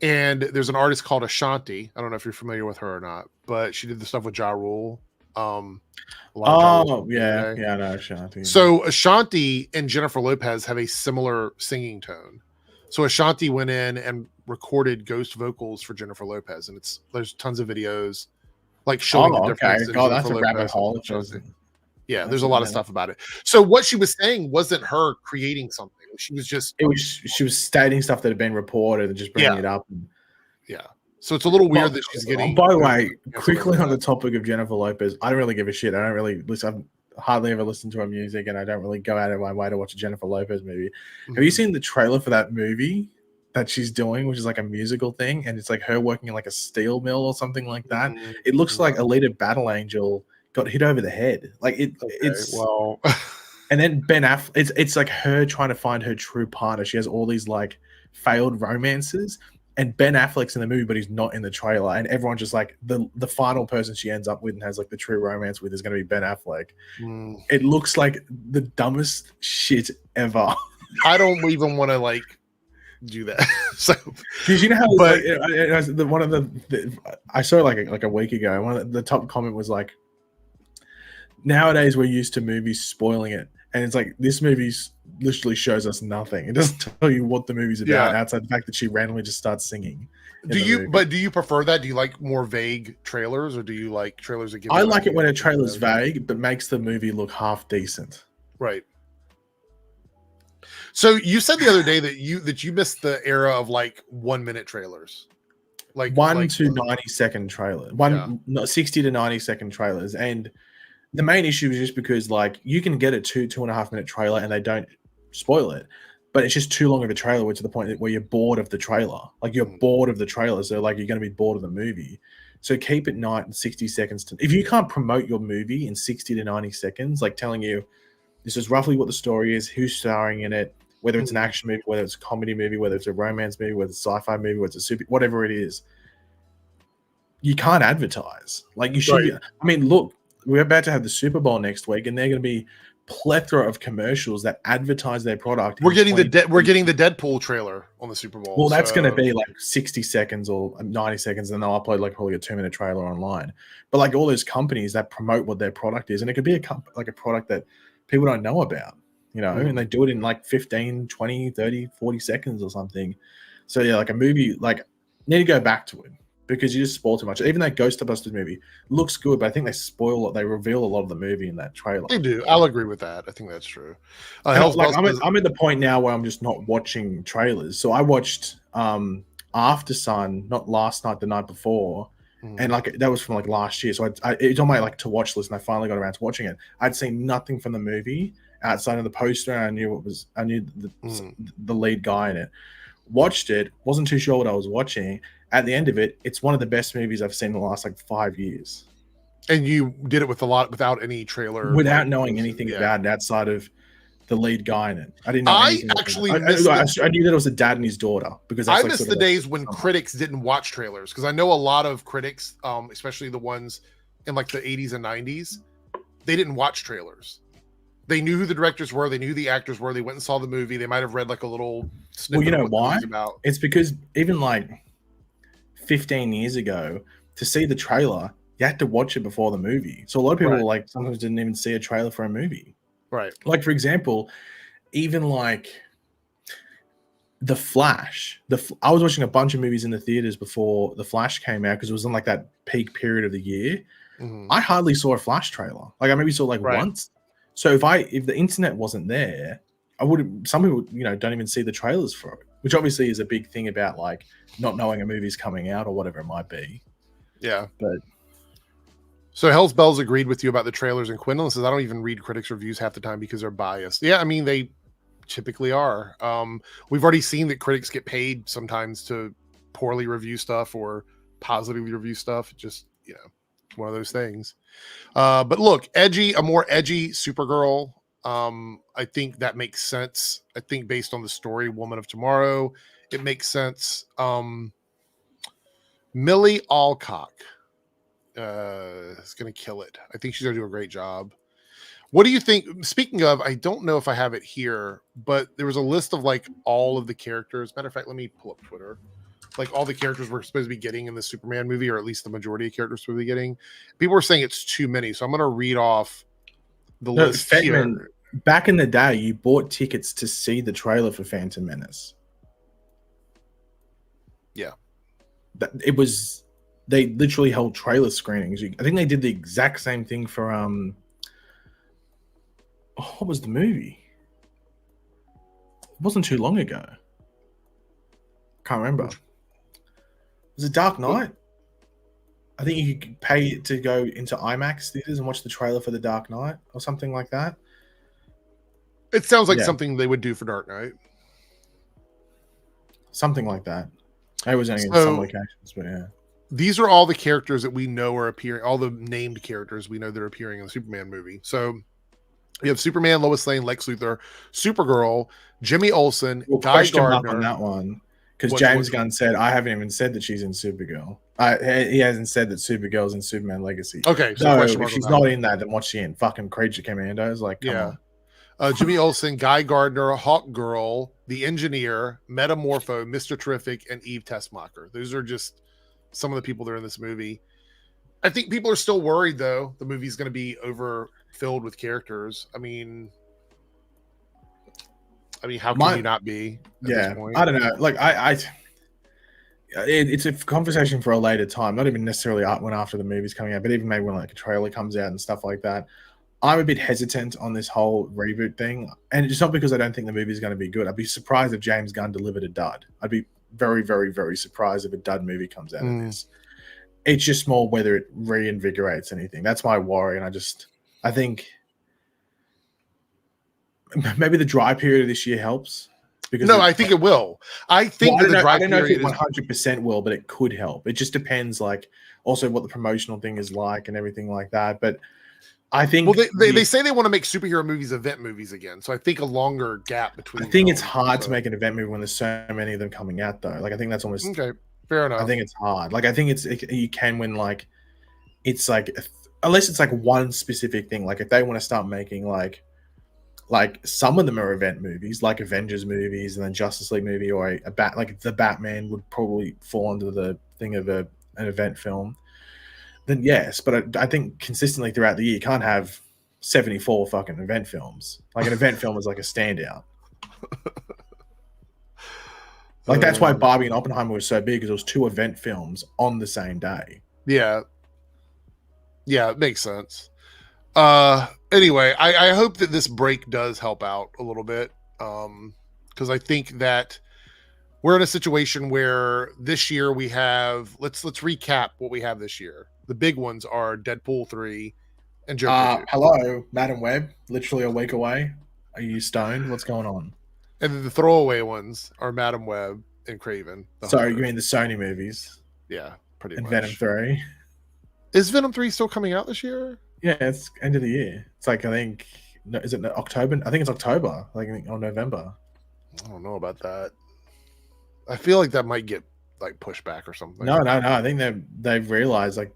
there's an artist called Ashanti. I don't know if you're familiar with her or not, but she did the stuff with Ja Rule. I know Ashanti. So Ashanti and Jennifer Lopez have a similar singing tone. So Ashanti went in and recorded ghost vocals for Jennifer Lopez, and there's tons of videos like showing the difference. God, that's a rabbit hole. Yeah, there's a lot of stuff about it. So what she was saying wasn't her creating something. She was just she was stating stuff that had been reported and just bringing it up. Yeah. So it's a little weird that she's getting. By the way, quickly on the topic of Jennifer Lopez, I don't really give a shit. I don't really listen. I've hardly ever listened to her music, and I don't really go out of my way to watch a Jennifer Lopez movie. Have you seen the trailer for that movie that she's doing, which is like a musical thing, and it's like her working in like a steel mill or something like that? It looks like Alita Battle Angel got hit over the head. Like it's well. And then Ben Affleck, it's like her trying to find her true partner. She has all these like failed romances, and Ben Affleck's in the movie, but he's not in the trailer. And everyone's just like the final person she ends up with and has like the true romance with is going to be Ben Affleck. It looks like the dumbest shit ever. I don't even want to like do that. So, because you know how one of the I saw it like a week ago. One of the top comment was like, nowadays we're used to movies spoiling it, and it's like this movie literally shows us nothing. It doesn't tell you what the movie's about outside the fact that she randomly just starts singing. Do you prefer that? Do you like more vague trailers, or do you like trailers that give? I like it when a trailer's vague but makes the movie look half decent. Right. So you said the other day that you missed the era of like 1 minute trailers, like 1 to 90-second trailer, 60 to 90-second trailers, and the main issue is just because like you can get a 2.5 minute trailer and they don't spoil it, but it's just too long of a trailer, which to the point where you're bored of the trailer. Like you're bored of the trailer, so like you're going to be bored of the movie. So keep it 60 seconds. If you can't promote your movie in 60 to 90 seconds, like telling you this is roughly what the story is, who's starring in it, whether it's an action movie, whether it's a comedy movie, whether it's a romance movie, whether it's a sci-fi movie, whether it's a whatever it is, you can't advertise. Like you should be. I mean, look, we're about to have the Super Bowl next week, and they're going to be plethora of commercials that advertise their product. We're getting the Deadpool trailer on the Super Bowl. Well, that's going to be like 60 seconds or 90 seconds, and then they'll upload like probably a 2-minute trailer online. But like all those companies that promote what their product is, and it could be a product that people don't know about, you know, and they do it in like 15, 20, 30, 40 seconds or something. So yeah, like a movie, like need to go back to it, because you just spoil too much. Even that Ghostbusters movie looks good, but I think they reveal a lot of the movie in that trailer. They do. I'll agree with that. I think that's true. I'm at the point now where I'm just not watching trailers. So I watched After Sun, not last night, the night before, and like that was from like last year. So it's on my like to watch list, and I finally got around to watching it. I'd seen nothing from the movie outside of the poster, and I knew the lead guy in it. Watched it, wasn't too sure what I was watching. At the end of it, it's one of the best movies I've seen in the last like 5 years. And you did it without any trailer, without knowing anything about it outside of the lead guy in it. I didn't know. I knew that it was a dad and his daughter, because I missed the days when critics didn't watch trailers, because I know a lot of critics, especially the ones in like the 80s and 90s, they didn't watch trailers. They knew who the directors were. They knew who the actors were. They went and saw the movie. They might have read like a little snippet. Well, you know of what why? the movie's about. It's because even like 15 years ago, to see the trailer, you had to watch it before the movie. So a lot of people like sometimes didn't even see a trailer for a movie. Right. Like for example, even like The Flash. I was watching a bunch of movies in the theaters before The Flash came out, because it was in like that peak period of the year. I hardly saw a Flash trailer. Like I maybe saw like once. So if the internet wasn't there, I would. Some people, you know, don't even see the trailers for it, which obviously is a big thing about like not knowing a movie's coming out or whatever it might be. Yeah. But so Hell's Bells agreed with you about the trailers, and Quinlan says I don't even read critics' reviews half the time because they're biased. Yeah, I mean they typically are. We've already seen that critics get paid sometimes to poorly review stuff or positively review stuff. Just, you know, it's one of those things. But look, a more edgy Supergirl. I think that makes sense. I think based on the story, Woman of Tomorrow, it makes sense. Millie Alcock is going to kill it. I think she's going to do a great job. What do you think? Speaking of, I don't know if I have it here, but there was a list of like all of the characters. Matter of fact, let me pull up Twitter. Like all the characters we're supposed to be getting in the Superman movie, or at least the majority of characters we're supposed to be getting. People were saying it's too many, so I'm going to read off the list here. Back in the day, you bought tickets to see the trailer for Phantom Menace. Yeah, they literally held trailer screenings. I think they did the exact same thing for what was the movie? It wasn't too long ago. Can't remember. Was it Dark Knight? I think you could pay to go into IMAX theaters and watch the trailer for The Dark Knight or something like that. It sounds like something they would do for Dark Knight. Something like that. I was only in some locations, but yeah. These are all the characters that we know are appearing, all the named characters we know they're appearing in the Superman movie. So we have Superman, Lois Lane, Lex Luthor, Supergirl, Jimmy Olsen, Guy Gardner. On that one, because James Gunn said, I haven't even said that she's in Supergirl. He hasn't said that Supergirl's in Superman Legacy. Okay, so if she's not in that, then what's she in? Fucking Creature Commandos? Like, come on. Jimmy Olsen, Guy Gardner, Hawk Girl, The Engineer, Metamorpho, Mr. Terrific, and Eve Tessmacher. Those are just some of the people that are in this movie. I think people are still worried, though. The movie's going to be overfilled with characters. I mean, how can you not be? At this point? I don't know. Like, it's a conversation for a later time. Not even necessarily when after the movie's coming out, but even maybe when like a trailer comes out and stuff like that. I'm a bit hesitant on this whole reboot thing, and it's not because I don't think the movie is going to be good. I'd be surprised if James Gunn delivered a dud. I'd be very, very, very surprised if a dud movie comes out of this. It's just more whether it reinvigorates anything. That's my worry, and I think maybe the dry period of this year helps. Because I think it will. I think I don't know if it 100% will, but it could help. It just depends, like, also what the promotional thing is like and everything like that. But I think they say they want to make superhero movies event movies again. So I think a longer gap between. I think it's hard to make an event movie when there's so many of them coming out, though. Like, I think that's almost okay. Fair enough. I think it's hard. Like, I think you can when like it's like unless it's like one specific thing. Like, if they want to start making like some of them are event movies, like Avengers movies and then Justice League movie, or like the Batman would probably fall under the thing of an event film. Then yes, but I think consistently throughout the year, you can't have 74 fucking event films. Like, an event film is like a standout. Like, that's why Barbie and Oppenheimer was so big, because it was 2 event films on the same day. Yeah, it makes sense. Anyway, I hope that this break does help out a little bit, because I think that we're in a situation where this year we have let's recap what we have this year. The big ones are Deadpool 3 and Joker 2. Hello, Madam Web, literally a week away. Are you stoned? What's going on? And then the throwaway ones are Madam Web and Craven. Sorry, you mean the Sony movies? Yeah, pretty and much. Venom 3. Is Venom 3 still coming out this year? Yeah, it's end of the year. It's like, I think, is it October? I think it's October, like or November. I don't know about that. I feel like that might get like pushed back or something. No. I think they've realized like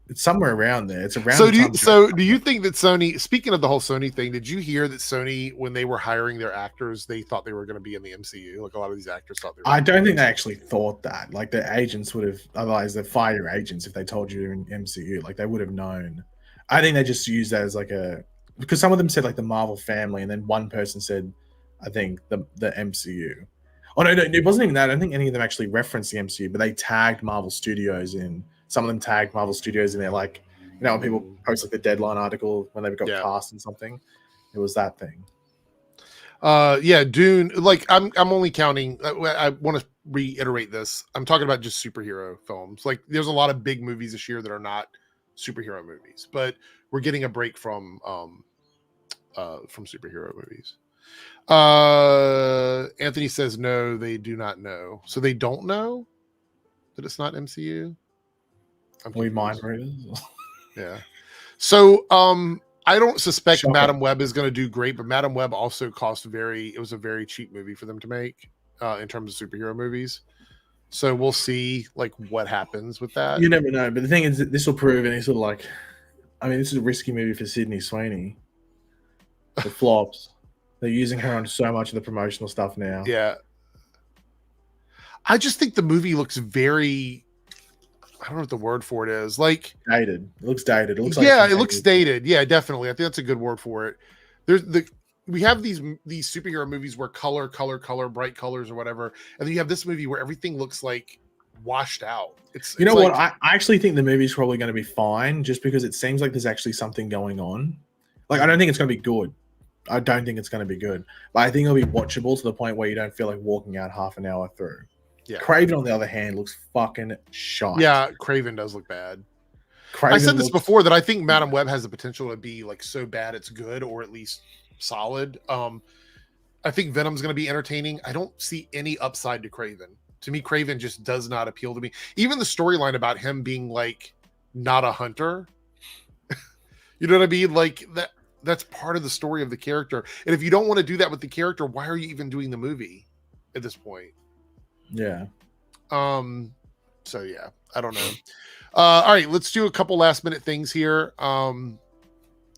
it's somewhere around there. It's around. Do you think that Sony? Speaking of the whole Sony thing, did you hear that Sony, when they were hiring their actors, they thought they were going to be in the MCU? Like, a lot of these actors thought they were. I don't think they actually thought that. Like, the agents would have, otherwise they fire your agents if they told you you're in MCU. Like, they would have known. I think they just used that as like because some of them said like the Marvel family, and then one person said, I think the MCU. Oh no, it wasn't even that. I don't think any of them actually referenced the MCU, but they tagged Marvel Studios in. Some of them tagged Marvel Studios in there, like, you know, when people post like the Deadline article when they got cast and something. It was that thing. Dune. Like, I'm only counting. I want to reiterate this. I'm talking about just superhero films. Like, there's a lot of big movies this year that are not superhero movies, but we're getting a break from superhero movies. Anthony says no, they do not know. So they don't know that it's not MCU. We mind readers. Yeah. So I don't suspect Madam Web is going to do great, but Madam Web also it was a very cheap movie for them to make in terms of superhero movies. So we'll see like what happens with that. You never know, but the thing is that this will prove any sort of like, I mean, this is a risky movie for Sydney Sweeney. The flops. They're using her on so much of the promotional stuff now. Yeah. I just think the movie looks very, I don't know what the word for it is. Like, dated. It looks dated. It looks it looks dated. Yeah, definitely. I think that's a good word for it. We have these superhero movies where color, bright colors or whatever, and then you have this movie where everything looks like washed out. You know what? I actually think the movie's probably going to be fine, just because it seems like there's actually something going on. Like, I don't think it's going to be good. I don't think it's going to be good. But I think it'll be watchable to the point where you don't feel like walking out half an hour through. Yeah. Craven, on the other hand, looks fucking shite. Yeah, Craven does look bad. Craven I said this looks- before that I think Madam Web has the potential to be like so bad it's good, or at least solid. I think Venom's going to be entertaining. I don't see any upside to Craven. To me, Craven just does not appeal to me. Even the storyline about him being like not a hunter, you know what I mean? Like that's part of the story of the character. And if you don't want to do that with the character, why are you even doing the movie at this point? Yeah. So yeah, I don't know. All right, let's do a couple last minute things here.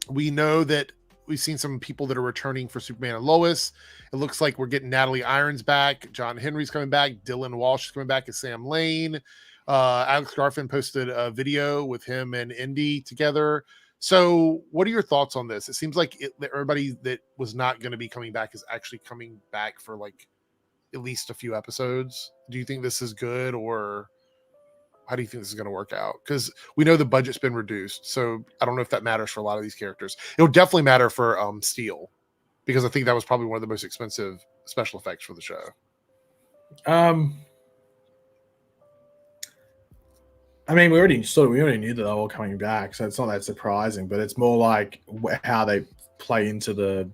We know that we've seen some people that are returning for Superman and Lois. It looks like we're getting Natalie Irons back. John Henry's coming back. Dylan Walsh is coming back as Sam Lane. Alex Garfin posted a video with him and Indy together. So what are your thoughts on this? It seems like everybody that was not going to be coming back is actually coming back for like at least a few episodes. Do you think this is good, or how do you think this is going to work out? Because we know the budget's been reduced, so I don't know if that matters for a lot of these characters. It'll definitely matter for Steel, because I think that was probably one of the most expensive special effects for the show. I mean, we already knew that they were all coming back, so it's not that surprising. But it's more like how they play into the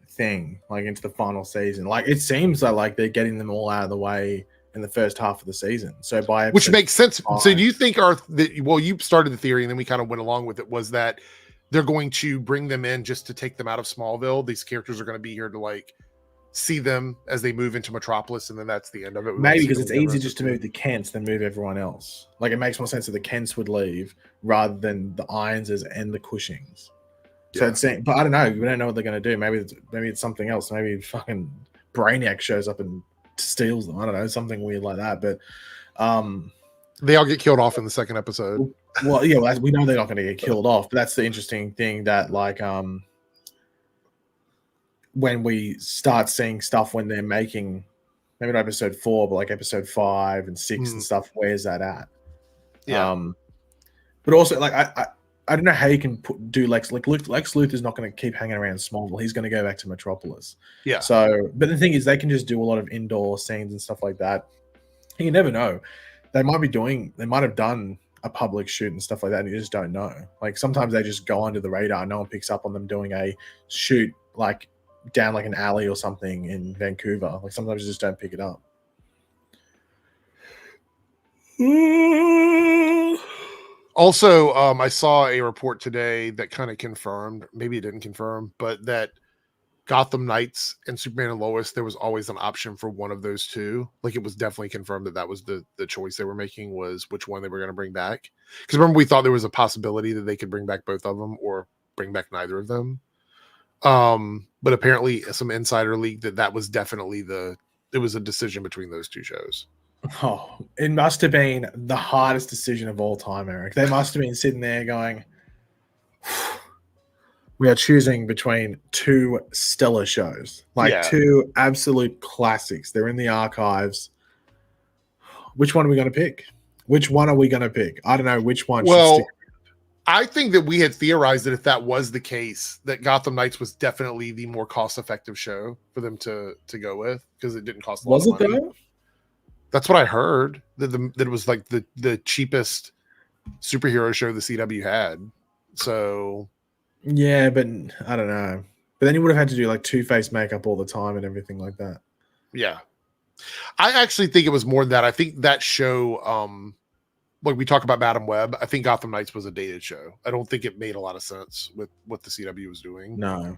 thing, like into the final season. Like it seems like they're getting them all out of the way in the first half of the season. So by which makes sense. 5, so do you think well, you started the theory and then we kind of went along with it, was that they're going to bring them in just to take them out of Smallville? These characters are going to be here to like see them as they move into Metropolis, and then that's the end of it. Maybe because it's easier just to move the Kents than move everyone else. Like it makes more sense that the Kents would leave rather than the Ironses and the Cushings. So Yeah. it's saying, but I don't know. We don't know what they're going to do. Maybe it's something else. Maybe fucking Brainiac shows up and steals them. I don't know, something weird like that. But they all get killed off in the second episode. well, yeah, we know they're not going to get killed off. But that's the interesting thing, that like when we start seeing stuff when they're making, maybe not episode 4, but like episode 5 and 6 and stuff, where's that at? Yeah. But also, like I don't know how you can do Lex Luthor is not going to keep hanging around Smallville. He's going to go back to Metropolis. Yeah. So, but the thing is, they can just do a lot of indoor scenes and stuff like that. You never know. They might have done a public shoot and stuff like that, and you just don't know. Like sometimes they just go under the radar. No one picks up on them doing a shoot like down like an alley or something in Vancouver. Like sometimes you just don't pick it up. Also, I saw a report today that kind of confirmed, maybe it didn't confirm, but that Gotham Knights and Superman and Lois, there was always an option for one of those two. Like it was definitely confirmed that was the choice they were making, was which one they were going to bring back. Because remember, we thought there was a possibility that they could bring back both of them or bring back neither of them. But apparently some insider leaked that was definitely it was a decision between those two shows. Oh, it must have been the hardest decision of all time, Eric. They must have been sitting there going, we are choosing between two stellar shows, like two absolute classics. They're in the archives. Which one are we going to pick? Which one are we going to pick? I don't know which one. Well, I think that we had theorized that if that was the case, that Gotham Knights was definitely the more cost-effective show for them to go with, because it didn't cost a lot of money. Was it though? That's what I heard. That it was like the cheapest superhero show the CW had. So yeah, but I don't know. But then you would have had to do like Two-Face makeup all the time and everything like that. Yeah, I actually think it was more than that. I think that show, like we talk about Madam Web, I think Gotham Knights was a dated show. I don't think it made a lot of sense with what the CW was doing. No.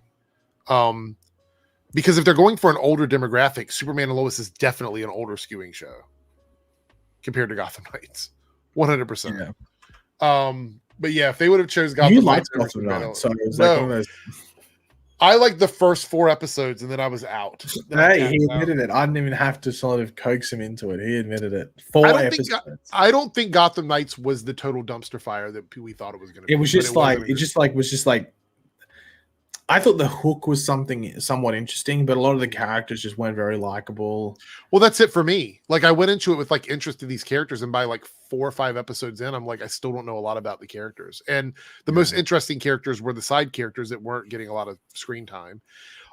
Because if they're going for an older demographic, Superman and Lois is definitely an older skewing show compared to Gotham Knights. 100%. Yeah. But yeah, if they would have chose Gotham Knights, Gotham Knights, so it was like one of those. I liked the first 4 episodes and then I was out. Hey, he admitted it. I didn't even have to sort of coax him into it. He admitted it. 4 episodes. I don't think Gotham Knights was the total dumpster fire that we thought it was going to be. It was just like I thought the hook was something somewhat interesting, but a lot of the characters just weren't very likable. Well, that's it for me. Like, I went into it with like interest in these characters, and by like 4 or 5 episodes in, I'm like, I still don't know a lot about the characters. And the most interesting characters were the side characters that weren't getting a lot of screen time.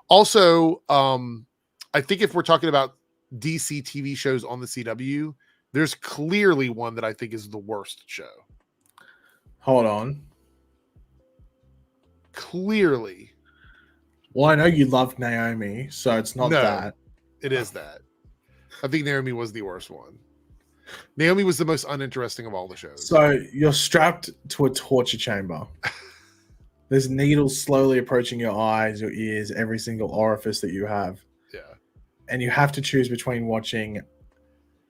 Also, I think if we're talking about DC TV shows on the CW, there's clearly one that I think is the worst show. Hold on. Clearly. Well, I know you love Naomi, so it's not that. It is that. I think Naomi was the worst one. Naomi was the most uninteresting of all the shows. So you're strapped to a torture chamber. There's needles slowly approaching your eyes, your ears, every single orifice that you have. Yeah. And you have to choose between watching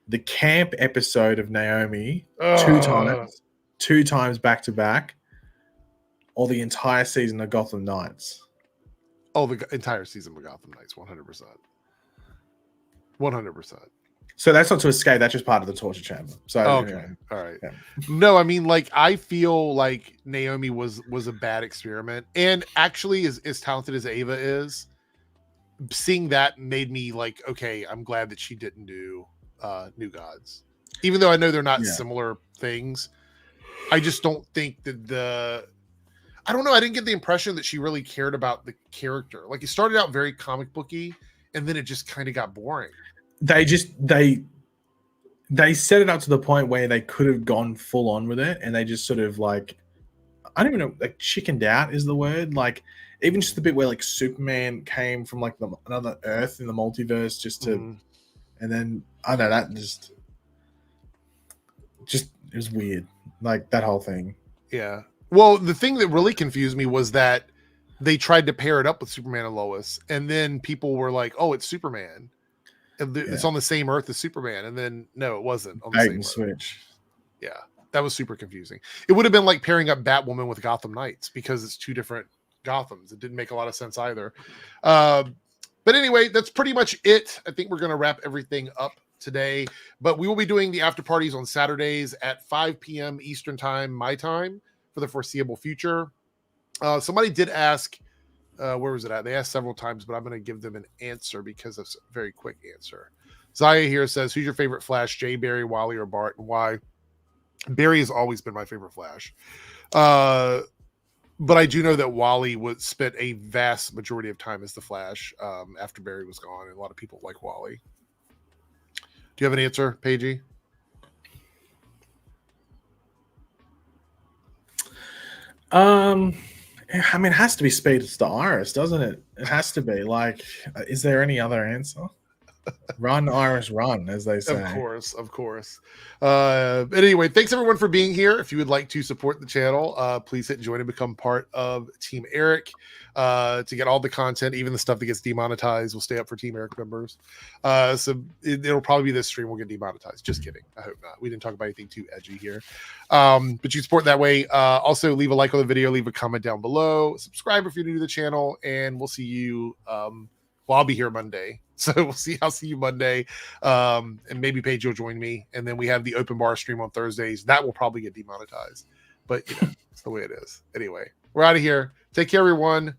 the camp episode of Naomi two times back to back, or the entire season of Gotham Knights. Oh, the entire season of Gotham Knights, 100%. 100%. So that's not to escape. That's just part of the torture chamber. So okay, all right. Yeah. No, I mean, like, I feel like Naomi was a bad experiment, and actually, as talented as Ava is, seeing that made me like, okay, I'm glad that she didn't do New Gods, even though I know they're not similar things. I just don't think that I don't know. I didn't get the impression that she really cared about the character. Like, it started out very comic booky, and then it just kind of got boring. They set it up to the point where they could have gone full on with it, and they just sort of like, I don't even know, like chickened out is the word. Like, even just the bit where like Superman came from like another Earth in the multiverse just to, and then I don't know, that just it was weird. Like that whole thing. Yeah. Well, the thing that really confused me was that they tried to pair it up with Superman and Lois, and then people were like, "Oh, it's Superman. It's on the same Earth as Superman," and then no, it wasn't on the same switch. Yeah, that was super confusing. It would have been like pairing up Batwoman with Gotham Knights because it's two different Gothams. It didn't make a lot of sense either. But anyway, that's pretty much it. I think we're going to wrap everything up today, but we will be doing the after parties on Saturdays at 5 p.m. Eastern time, my time, for the foreseeable future. Somebody did ask, where was it at? They asked several times, but I'm going to give them an answer because it's a very quick answer. Zaya here says, who's your favorite Flash, Jay, Barry, Wally, or Bart, and why? Barry has always been my favorite Flash. But I do know that Wally would spent a vast majority of time as the Flash after Barry was gone, and a lot of people like Wally. Do you have an answer, Paigey? I mean, it has to be Speedster Iris, doesn't it? It has to be. Like, is there any other answer? Run, Iris, run, as they say. Of course. Anyway, thanks everyone for being here. If you would like to support the channel, please hit join and become part of Team Airrick to get all the content, even the stuff that gets demonetized will stay up for Team Airrick members. So it'll probably be this stream will get demonetized. Just kidding. I hope not. We didn't talk about anything too edgy here. But you support that way. Also, leave a like on the video, leave a comment down below, subscribe if you're new to the channel, and we'll see you. Well, I'll be here Monday. So I'll see you Monday. And maybe Paige will join me. And then we have the open bar stream on Thursdays. That will probably get demonetized. But you know, it's the way it is. Anyway, we're out of here. Take care, everyone.